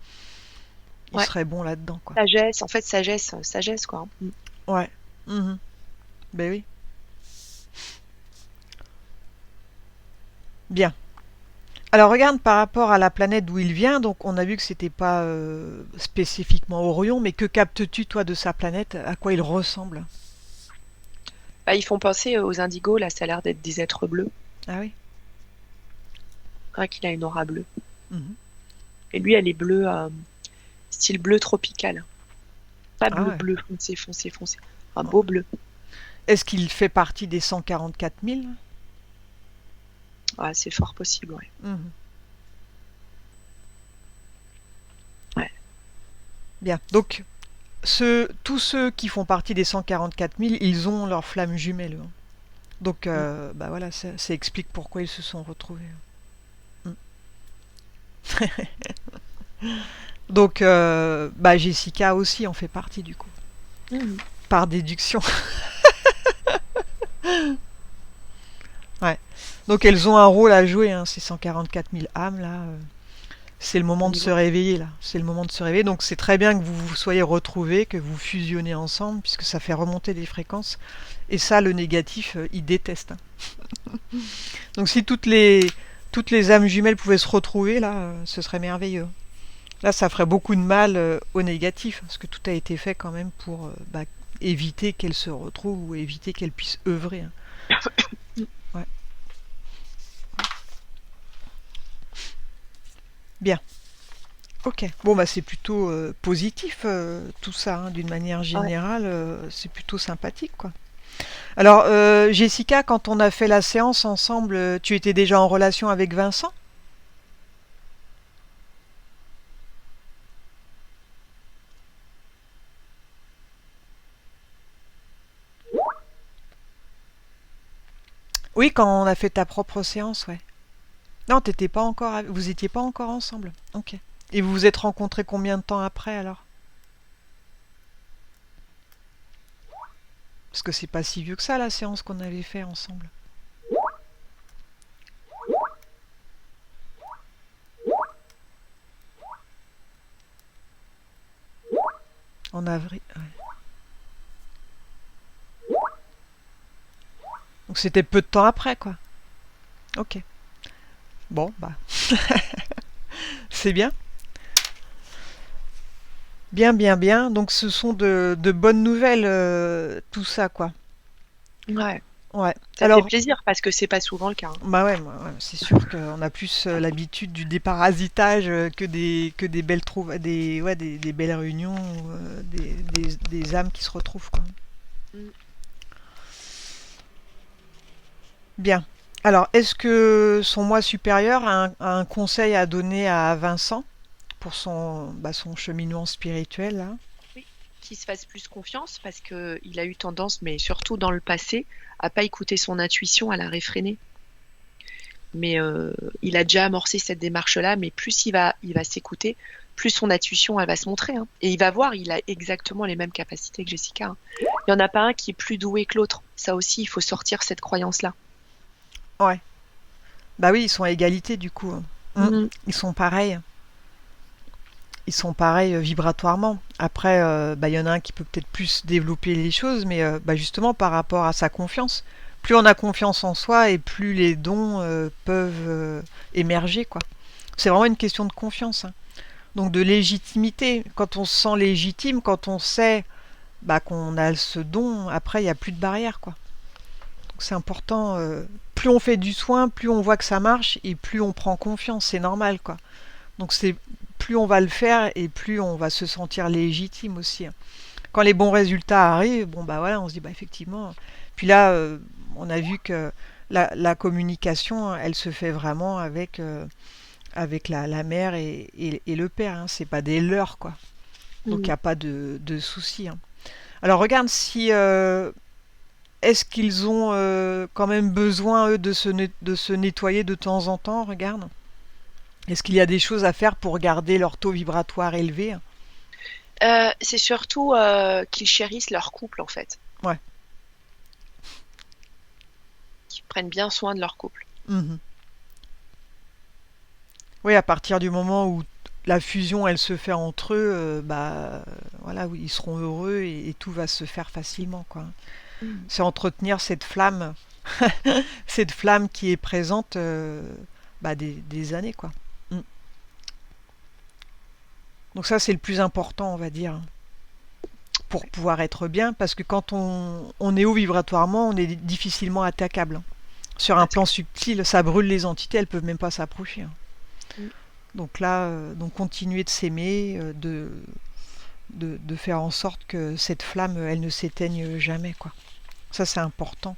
il Ouais. serait bon là-dedans, quoi. Sagesse, en fait, sagesse, quoi. Mm. Ouais. Mhm. Ben oui. Bien. Alors regarde par rapport à la planète d'où il vient, donc on a vu que c'était pas spécifiquement Orion, mais que captes-tu toi de sa planète? À quoi il ressemble? Bah, ils font penser aux indigos, là, ça a l'air d'être des êtres bleus. Ah oui. Vrai qu'il a une aura bleue. Mhm. Et lui, elle est bleue, style bleu tropical. Pas Ah bleu, ouais. bleu, foncé, foncé, foncé. Un Oh. beau bleu. Est-ce qu'il fait partie des 144 000? Ouais, c'est fort possible, ouais. Mhm. Ouais. Bien. Donc tous ceux qui font partie des 144 000, ils ont leur flamme jumelle. Eux, hein. Donc bah voilà, ça explique pourquoi ils se sont retrouvés. Mm. Donc bah Jessica aussi en fait partie du coup, Mhm. par déduction. Ouais. Donc elles ont un rôle à jouer, hein, ces 144 000 âmes là. C'est le moment Au de se niveau. réveiller là. C'est le moment de se réveiller. Donc c'est très bien que vous vous soyez retrouvés, que vous fusionnez ensemble, puisque ça fait remonter les fréquences. Et ça, le négatif, il déteste, hein. Donc si toutes les âmes jumelles pouvaient se retrouver là, ce serait merveilleux. Là, ça ferait beaucoup de mal au négatif, parce que tout a été fait quand même pour éviter qu'elles se retrouvent ou éviter qu'elles puissent œuvrer, hein. Ouais. Bien. Ok. Bon, bah c'est plutôt positif tout ça, hein, d'une manière Ouais. générale, c'est plutôt sympathique, quoi. Alors, Jessica, quand on a fait la séance ensemble, tu étais déjà en relation avec Vincent? Oui, quand on a fait ta propre séance, ouais. Non, t'étais pas encore, vous étiez pas encore ensemble. Ok. Et vous vous êtes rencontrés combien de temps après alors? Parce que c'est pas si vieux que ça la séance qu'on avait fait ensemble. En avril. Ouais. Donc c'était peu de temps après, quoi. Ok. Bon, bah, c'est bien. Bien, bien, bien. Donc ce sont de bonnes nouvelles, tout ça, quoi. Ouais. Ouais. Ça fait Alors, plaisir parce que c'est pas souvent le cas, hein. bah ouais, ouais, c'est sûr qu'on a plus l'habitude du déparasitage que des belles des belles réunions, des âmes qui se retrouvent, quoi. Mm. Bien. Alors, est-ce que son moi supérieur a un conseil à donner à Vincent pour son cheminement spirituel, là? Oui. Qu'il se fasse plus confiance parce que il a eu tendance, mais surtout dans le passé, à pas écouter son intuition, à la réfréner. Mais il a déjà amorcé cette démarche-là, mais plus il va s'écouter, plus son intuition elle va se montrer, hein. Et il va voir, il a exactement les mêmes capacités que Jessica, hein. Il y en a pas un qui est plus doué que l'autre. Ça aussi, il faut sortir cette croyance-là. Ouais. Bah oui, ils sont à égalité, du coup. Mm. Mhm. Ils sont pareils. Ils sont pareils vibratoirement. Après, bah, il y en a un qui peut peut-être plus développer les choses, mais bah, justement par rapport à sa confiance. Plus on a confiance en soi et plus les dons peuvent émerger, quoi. C'est vraiment une question de confiance, hein. Donc de légitimité. Quand on se sent légitime, quand on sait bah, qu'on a ce don, après il n'y a plus de barrière, quoi. Donc c'est important. Plus on fait du soin, plus on voit que ça marche et plus on prend confiance. C'est normal, quoi. Donc c'est plus on va le faire et plus on va se sentir légitime aussi, hein. Quand les bons résultats arrivent, bon bah voilà, on se dit bah effectivement. Puis là, on a vu que la communication, elle se fait vraiment avec la mère et le père, hein. C'est pas des leurs, quoi. Donc il n'y Mhm. a pas de souci, hein. Alors regarde si est-ce qu'ils ont quand même besoin eux de se nettoyer de temps en temps, regarde. Est-ce qu'il y a des choses à faire pour garder leur taux vibratoire élevé? C'est surtout qu'ils chérissent leur couple, en fait. Ouais. Qu'ils prennent bien soin de leur couple. Mhm. Oui, à partir du moment où la fusion elle se fait entre eux, bah voilà, oui, ils seront heureux et tout va se faire facilement, quoi. Mhm. C'est entretenir cette flamme, cette flamme qui est présente bah, des années, quoi. Mm. Donc ça c'est le plus important, on va dire, pour Ouais. pouvoir être bien, parce que quand on est haut vibratoirement, on est difficilement attaquable, hein. Sur un Ouais, c'est plan clair. subtil, ça brûle les entités, elles peuvent même pas s'approcher, hein. Mhm. Donc là, donc continuer de s'aimer, de faire en sorte que cette flamme, elle ne s'éteigne jamais, quoi. Ça, c'est important.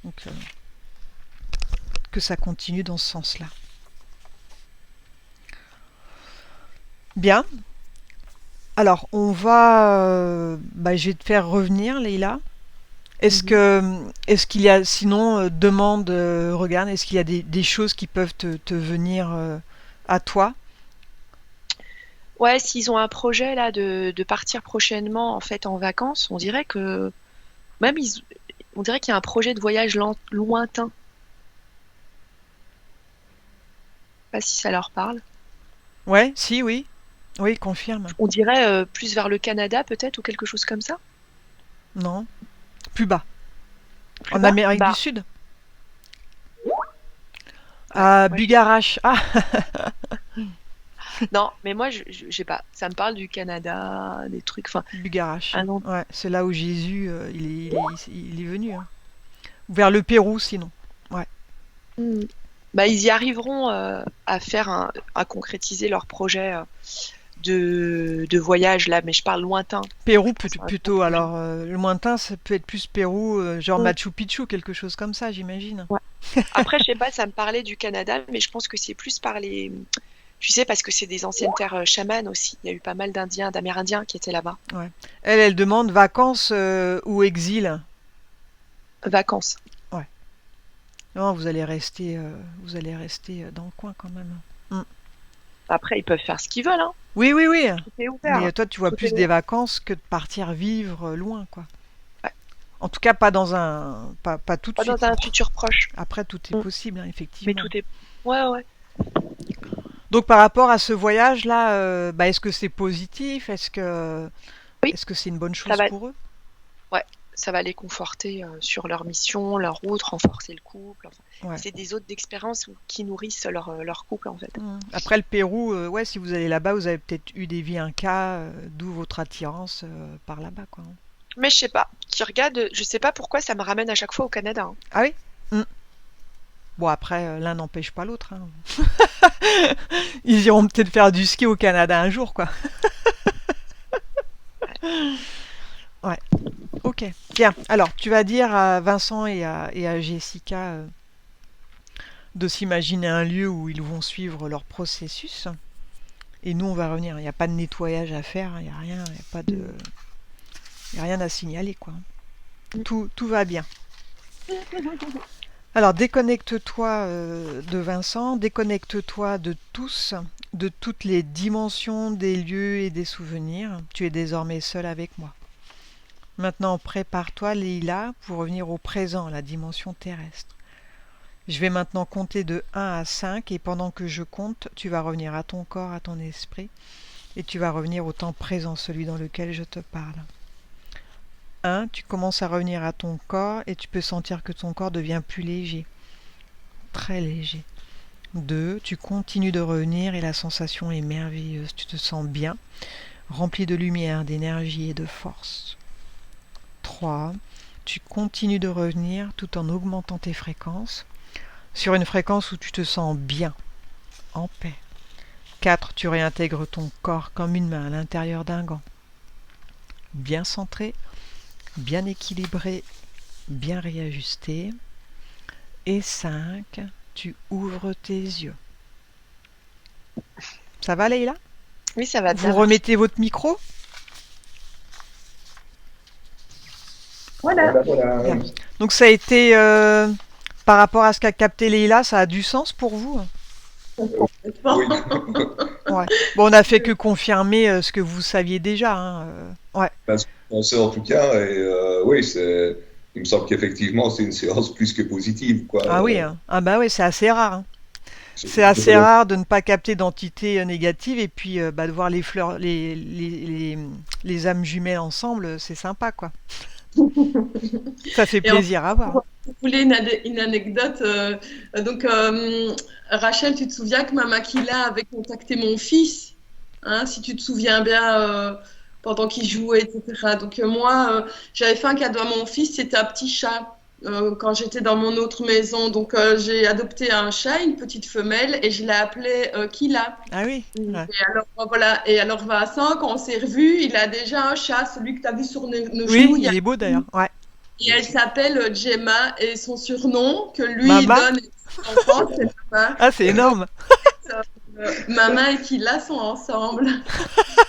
Donc, que ça continue dans ce sens-là. Bien. Alors, bah, je vais te faire revenir, Leïla. Mhm. Est-ce qu'il y a, sinon, demande, regarde, est-ce qu'il y a des choses qui peuvent te venir à toi? Ouais, s'ils ont un projet là de partir prochainement en fait en vacances, on dirait que même on dirait qu'il y a un projet de voyage lointain. pas si ça leur parle. Ouais, si, oui. Oui, confirme. On dirait plus vers le Canada peut-être ou quelque chose comme ça. Non, plus bas. Plus En bas Amérique Bah, du Sud. À ouais. Bugarache. Ah, Non, mais moi, je sais pas. Ça me parle du Canada, des trucs. Enfin, Bugarache. un an. Ouais, c'est là où Jésus, il est venu, hein. Ou vers le Pérou, sinon. Ouais. Hmm. Bah, ils y arriveront à à concrétiser leur projet de voyage là, mais je parle lointain. Pérou Je pense à un gros plutôt. projet. Alors, le lointain, ça peut être plus Pérou, genre Hmm. Machu Picchu, quelque chose comme ça, j'imagine. Ouais. Après, je sais pas, ça me parlait du Canada, mais je pense que c'est plus par les. Tu sais, parce que c'est des anciennes terres chamanes aussi. Il y a eu pas mal d'Indiens, d'Amérindiens qui étaient là-bas. Ouais. Elle demande vacances ou exil. Vacances. Ouais. Non, vous allez rester dans le coin quand même. Mm. Après, ils peuvent faire ce qu'ils veulent, hein. Oui, oui, oui. Tout est Mais ouvert. toi, tu vois Tout est plus des ouvert. vacances que de partir vivre loin, quoi. Ouais. En tout cas, pas tout de Pas dans suite. un futur proche. Après, tout est Mm. possible, hein, Mais effectivement. tout est. Ouais, ouais. Donc, par rapport à ce voyage-là, est-ce que c'est positif? Oui, Est-ce que c'est une bonne ça chose va. pour eux? Ouais, ça va les conforter sur leur mission, leur route, renforcer le couple. Enfin, Ouais. c'est des autres d'expérience qui nourrissent leur couple en fait. Après le Pérou, ouais, si vous allez là-bas, vous avez peut-être eu des vies incas, d'où votre attirance par là-bas, quoi. Mais je sais pas, qui regarde, je sais pas pourquoi ça me ramène à chaque fois au Canada, hein. Ah oui? Mm. Bon, après, l'un n'empêche pas l'autre, hein. Ils iront peut-être faire du ski au Canada un jour, quoi. Ouais, ok. Bien, alors, tu vas dire à Vincent et à Jessica de s'imaginer un lieu où ils vont suivre leur processus. Et nous, on va revenir. Il n'y a pas de nettoyage à faire, il n'y a rien, il n'y a pas de... Il y a rien à signaler, quoi. Tout va bien. Alors, déconnecte-toi de Vincent, déconnecte-toi de tous, de toutes les dimensions des lieux et des souvenirs. Tu es désormais seul avec moi. Maintenant, prépare-toi, Leïla, pour revenir au présent, la dimension terrestre. Je vais maintenant compter de 1 à 5 et pendant que je compte, tu vas revenir à ton corps, à ton esprit et tu vas revenir au temps présent, celui dans lequel je te parle. 1, tu commences à revenir à ton corps et tu peux sentir que ton corps devient plus léger, très léger. 2, tu continues de revenir et la sensation est merveilleuse, tu te sens bien, rempli de lumière, d'énergie et de force. 3, tu continues de revenir tout en augmentant tes fréquences, sur une fréquence où tu te sens bien, en paix. 4, tu réintègres ton corps comme une main à l'intérieur d'un gant. Bien centré, bien équilibré, bien réajusté. Et 5, tu ouvres tes yeux. Ça va, Leïla? Oui, ça va bien. Vous remettez votre micro? Voilà. Voilà. Bien. Donc ça a été, par rapport à ce qu'a capté Leïla, ça a du sens pour vous? Oui. Ouais. Bon, on a fait que confirmer ce que vous saviez déjà, hein, ouais. Ben, ce qu'on sait en tout cas, et oui, il me semble qu'effectivement, c'est une séance plus que positive, quoi. Ah oui, hein. Ah bah oui, c'est assez rare, hein. Je- C'est assez rare de ne pas capter d'entités négatives et puis de voir les fleurs, les âmes jumelles ensemble, c'est sympa, quoi. Ça fait Et en plaisir à voir. vous voulez une anecdote donc, Rachel, tu te souviens que Mama Kila avait contacté mon fils, hein, si tu te souviens bien, pendant qu'il jouait, etc. Donc, moi, j'avais fait un cadeau à mon fils, c'était un petit chat. Quand j'étais dans mon autre maison, donc j'ai adopté un chat, une petite femelle, et je l'ai appelé Kila. Ah oui, ouais. Et alors voilà. Et alors Vincent, quand on s'est revus, il a déjà un chat, celui que tu as vu sur nos Oui, genoux. Il y a... il est beau d'ailleurs. Ouais. Et elle s'appelle Gemma, et son surnom que lui il Mama. donne aux enfants, c'est Mama. Ah, c'est Et donc, énorme. Mama et Kila sont ensemble.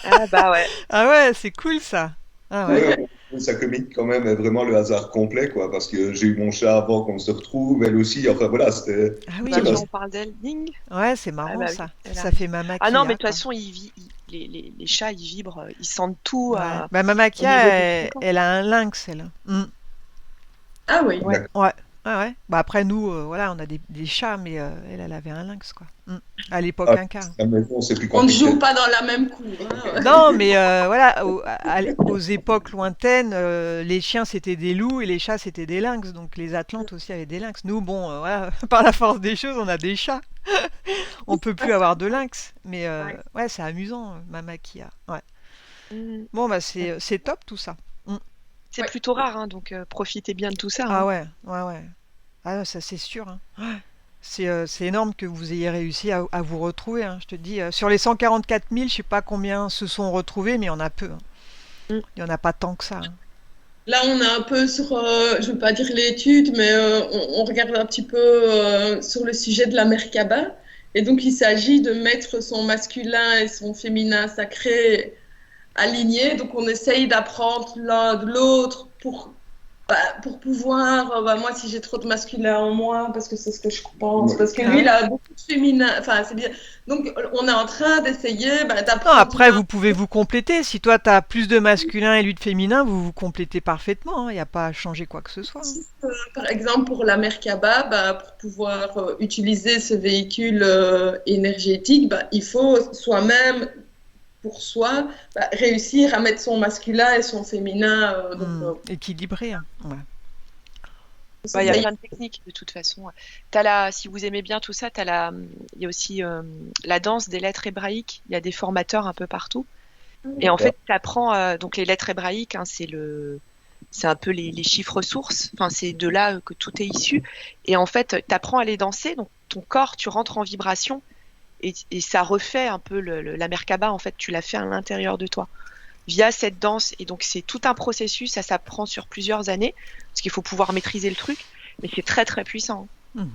Ah bah ouais. Ah ouais, c'est cool ça. Ah ouais. Ouais, ça comique quand même vraiment le hasard complet, quoi, parce que j'ai eu mon chat avant qu'on se retrouve, elle aussi, enfin voilà, c'était... Ah oui. Bah, C'est on parle d'elle. Ding. Ouais, c'est Ah marrant bah oui, ça. elle Ça arrive. fait Mama Ah non, Kia, mais de toute quoi. façon, les chats, ils vibrent, ils sentent tout Ouais. Bah, Mama au Kia, niveau des fréquences. elle a un lynx, elle. Mm. Ah oui. Ouais. D'accord. Ouais. Ah ouais. Bah après nous, voilà, on a des chats, mais elle avait un lynx, quoi. À l'époque Ah, Inca. à la maison, c'est plus On ne joue compliqué. pas dans la même cour. Hein. Non, mais voilà, aux époques lointaines, les chiens c'était des loups et les chats c'était des lynx. Donc les Atlantes aussi avaient des lynx. Nous, bon, voilà, par la force des choses, on a des chats. On peut plus avoir de lynx. Mais Ouais. ouais, c'est amusant, Mamakia. Ouais. Mm. Bon, bah c'est top tout ça. Mm. C'est Ouais. plutôt rare, hein, donc profitez bien de tout ça. Ah Hein. ouais, ouais, ouais. Ah, ça c'est sûr, hein. Ouais. C'est énorme que vous ayez réussi à vous retrouver, hein. Je te dis, sur les 144 000, je sais pas combien se sont retrouvés, mais il y en a peu, hein. Mm. Il y en a pas tant que ça, hein. Là, on est un peu sur, je ne veux pas dire l'étude, mais on regarde un petit peu sur le sujet de la Merkaba. Et donc, il s'agit de mettre son masculin et son féminin sacré alignés. Donc, on essaye d'apprendre l'un de l'autre pour pouvoir, moi, si j'ai trop de masculin en moi, parce que c'est ce que je pense, parce que Ah lui, il ouais. a beaucoup de féminin, enfin, c'est bien. Donc, on est en train d'essayer Non, d'apprendre après, l'un. vous pouvez vous compléter. Si toi, tu as plus de masculin et lui de féminin, vous vous complétez parfaitement, hein. Il n'y a pas à changer quoi que ce soit, hein. Par exemple, pour la Merkaba, pour pouvoir utiliser ce véhicule énergétique, il faut soi-même, pour soi, réussir à mettre son masculin et son féminin. Équilibré, hein. Ouais. Bah, il y a Ça, plein de techniques de toute façon. Si vous aimez bien tout ça, il y a aussi la danse des lettres hébraïques. Il y a des formateurs un peu partout. Et en fait, tu apprends donc les lettres hébraïques, hein, c'est un peu les chiffres sources. Enfin, c'est de là que tout est issu. Et en fait, tu apprends à les danser. Donc ton corps, tu rentres en vibration et ça refait un peu la Merkaba. En fait, tu l'as fait à l'intérieur de toi via cette danse. Et donc, c'est tout un processus. Ça s'apprend sur plusieurs années parce qu'il faut pouvoir maîtriser le truc. Mais c'est très, très puissant. Mhm.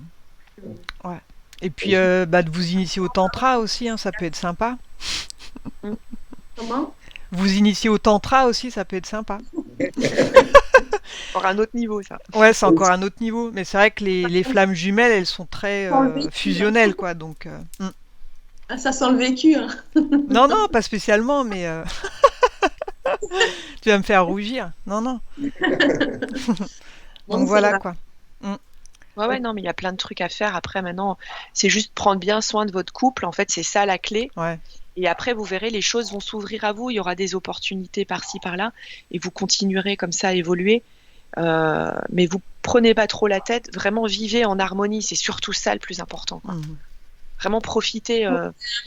Ouais. Et puis, de vous initier au tantra aussi, hein, ça peut être sympa. comment? Vous initier au tantra aussi, ça peut être sympa. Encore un autre niveau, ça. Ouais, c'est encore un autre niveau. Mais c'est vrai que les flammes jumelles, elles sont très Ça sent le vécu, fusionnelles, quoi. Donc, Ah, ça sent le vécu. Hein. non, non, pas spécialement, mais tu vas me faire rougir. Non, non. Bon, Donc c'est voilà, vrai. quoi. Ouais, non, mais il y a plein de trucs à faire. Après, maintenant, c'est juste prendre bien soin de votre couple. En fait, c'est ça la clé. Ouais. Et après, vous verrez, les choses vont s'ouvrir à vous. Il y aura des opportunités par-ci, par-là. Et vous continuerez comme ça à évoluer. Mais vous prenez pas trop la tête. Vraiment, vivez en harmonie. C'est surtout ça le plus important, quoi. Mhm. Vraiment profitez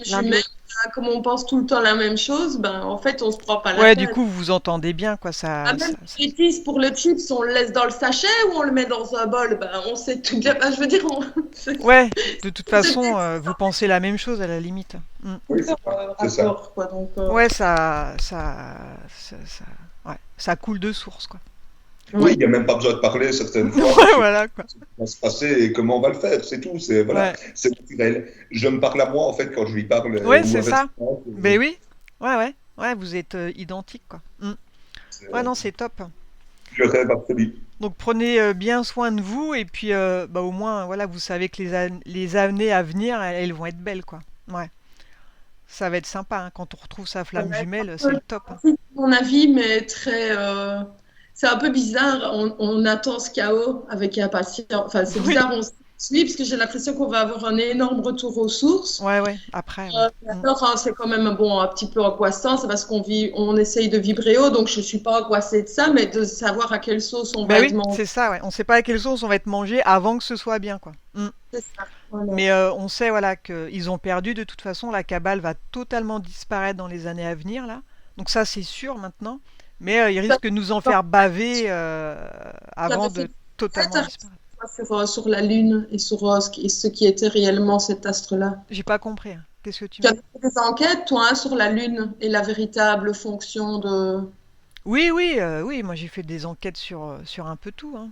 Je l'un de mets, l'autre. comme on pense tout le temps la même chose, en fait, on se prend pas la Ouais, du tête. coup, vous vous entendez bien, quoi. Ah, même les bêtises pour le chips, on le laisse dans le sachet ou on le met dans un bol, on sait tout bien. Je veux dire, Ouais, de toute c'est façon, vous pensez la même chose à la limite. Oui, c'est ça. rapport, quoi. Donc, Ouais, ouais, ça coule de source, quoi. Oui, il n'y a même pas besoin de parler certaines fois. Ouais, voilà, quoi. Ce qui va se passer et comment on va le faire, c'est tout. C'est voilà, Ouais, c'est naturel. Je me parle à moi en fait quand je lui parle. ouais, Ou c'est ça. inversement, Ben oui, ouais, vous êtes identiques, quoi. Ouais, non, c'est top. je rêve absolu. Donc prenez bien soin de vous et puis au moins, voilà, vous savez que les années à venir, elles vont être belles, quoi. Ouais, ça va être sympa, hein. Quand on retrouve sa flamme jumelle, c'est le top, hein. mon avis, mais très. C'est un peu bizarre. On attend ce chaos avec impatience. Enfin, c'est Oui, bizarre, on se suit parce que j'ai l'impression qu'on va avoir un énorme retour aux sources. ouais, après, ouais. Alors, c'est quand même un petit peu angoissant. C'est parce on essaye de vibrer haut, donc je suis pas angoissée de ça, mais de savoir à quelle sauce on Ben va être oui, mangé. c'est ça, ouais. On sait pas à quelle sauce on va être mangé avant que ce soit bien, quoi. C'est ça. Voilà. Mais on sait, voilà, qu'ils ont perdu. De toute façon, la cabale va totalement disparaître dans les années à venir, là. Donc ça, c'est sûr maintenant. Mais ils risquent de nous en faire baver avant J'avais de fait totalement disparaître. sur la Lune et sur ce qui était réellement cet astre-là. J'ai pas compris, hein. Qu'est-ce que tu Tu me as dis? fait des enquêtes, toi, hein, sur la Lune et la véritable fonction de. Oui, oui, moi j'ai fait des enquêtes sur un peu tout, hein.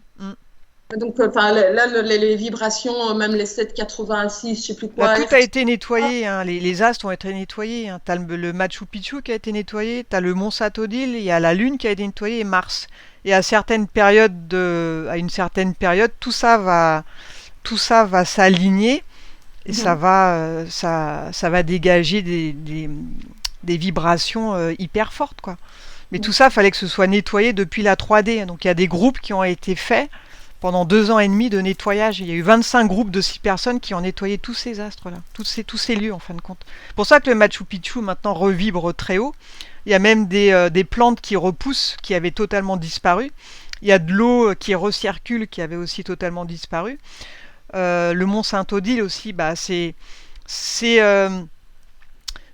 Donc, là, les vibrations, même les 786, je sais plus Là, quoi. tout a été nettoyé, hein. Les astres ont été nettoyés, hein. T'as le Machu Picchu qui a été nettoyé, t'as le Mont Satodil, il y a la Lune qui a été nettoyée et Mars. Et à une certaine période, tout ça va s'aligner et ça va dégager des vibrations hyper fortes, quoi. Mais tout ça, fallait que ce soit nettoyé depuis la 3D. Donc il y a des groupes qui ont été faits pendant 2 ans et demi de nettoyage. Il y a eu 25 groupes de 6 personnes qui ont nettoyé tous ces astres-là, tous ces lieux en fin de compte. C'est pour ça que le Machu Picchu maintenant revibre très haut. Il y a même des plantes qui repoussent, qui avaient totalement disparu. Il y a de l'eau qui recircule, qui avait aussi totalement disparu. Le mont Saint-Odile aussi, bah, c'est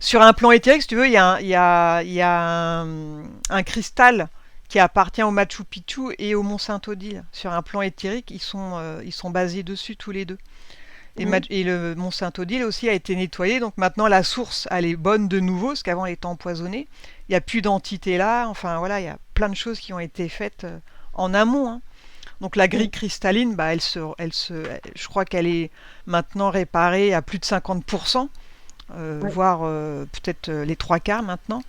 sur un plan éthérique, si tu veux, il y a un cristal qui appartient au Machu Picchu et au mont Saint-Odile. Sur un plan éthérique, ils sont basés dessus tous les deux. Et le mont Saint-Odile aussi a été nettoyé, donc maintenant la source, elle est bonne de nouveau, parce qu'avant elle était empoisonnée. Il n'y a plus d'entités là, enfin voilà, il y a plein de choses qui ont été faites en amont, hein. Donc la grille cristalline, bah, je crois qu'elle est maintenant réparée à plus de 50%, voire peut-être les 3/4 maintenant.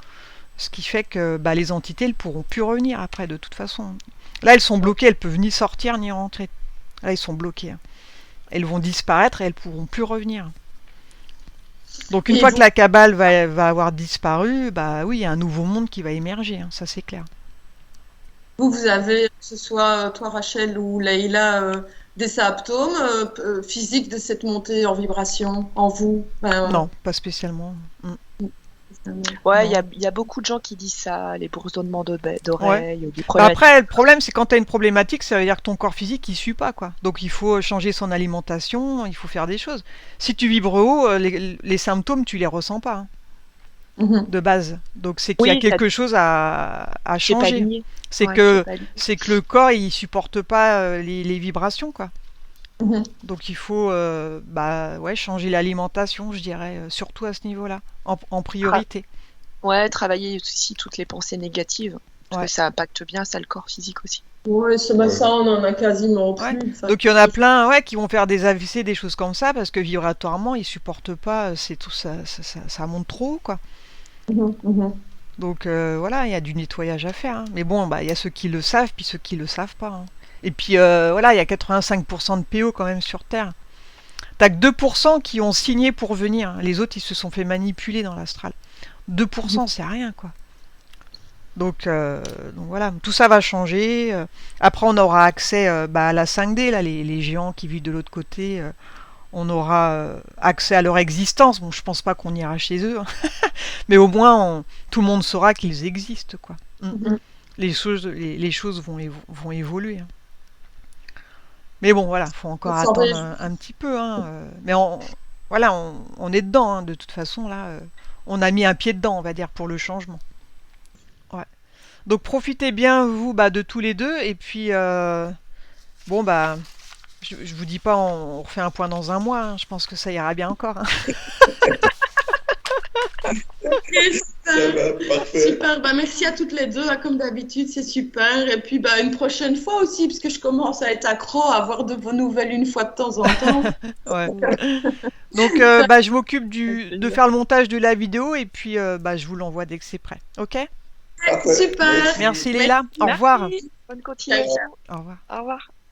Ce qui fait que bah, les entités ne pourront plus revenir après, de toute façon. Là, elles sont bloquées, elles peuvent ni sortir ni rentrer. Là, ils sont bloqués. Elles vont disparaître et elles ne pourront plus revenir. Donc une fois que la cabale va avoir disparu, bah oui, il y a un nouveau monde qui va émerger, hein, ça c'est clair. Vous avez, que ce soit toi Rachel ou Leïla, des symptômes physiques de cette montée en vibration en vous? Non, pas spécialement. Ouais, il y a beaucoup de gens qui disent ça, les bourdonnements d'oreilles, des Bah après, le problème, c'est quand tu as une problématique, ça veut dire que ton corps physique, il suit pas, quoi. Donc, il faut changer son alimentation, il faut faire des choses. Si tu vibres haut, les symptômes, tu les ressens pas, hein, de base. Donc, c'est qu'il y a quelque chose à changer. C'est que le corps, il supporte pas les vibrations, quoi. Donc, il faut changer l'alimentation, je dirais, surtout à ce niveau-là, en priorité. Ouais, travailler aussi toutes les pensées négatives, parce que ça impacte bien ça le corps physique aussi. Ouais, ça on en a quasiment plus. Donc il y en a plein qui vont faire des AVC, des choses comme ça, parce que vibratoirement, ils supportent pas, c'est tout ça monte trop, quoi. Donc voilà, il y a du nettoyage à faire, hein. Mais bon, bah il y a ceux qui le savent, puis ceux qui le savent pas, hein. Et puis voilà, il y a 85% de PO quand même sur Terre. T'as que 2% qui ont signé pour venir. Les autres, ils se sont fait manipuler dans l'astral. 2%, c'est rien, quoi. Donc voilà, tout ça va changer. Après, on aura accès à la 5D, là, les géants qui vivent de l'autre côté. On aura accès à leur existence. Bon, je pense pas qu'on ira chez eux, hein. Mais au moins, tout le monde saura qu'ils existent, quoi. Les choses vont évoluer, hein. Mais bon, voilà, faut encore attendre un petit peu, hein. Mais on est dedans, hein, de toute façon, là. On a mis un pied dedans, on va dire, pour le changement. Ouais. Donc profitez bien, vous, de tous les deux. Et puis, je vous dis pas, on refait un point dans un mois, hein. Je pense que ça ira bien encore, hein. Super, merci à toutes les deux, hein, comme d'habitude, c'est super. Et puis une prochaine fois aussi, parce que je commence à être accro à avoir de vos nouvelles une fois de temps en temps. Ouais. Donc je m'occupe de faire le montage de la vidéo et puis je vous l'envoie dès que c'est prêt. Ok? Super. Merci Leïla. Au revoir. Bonne continuation. Au revoir. Au revoir.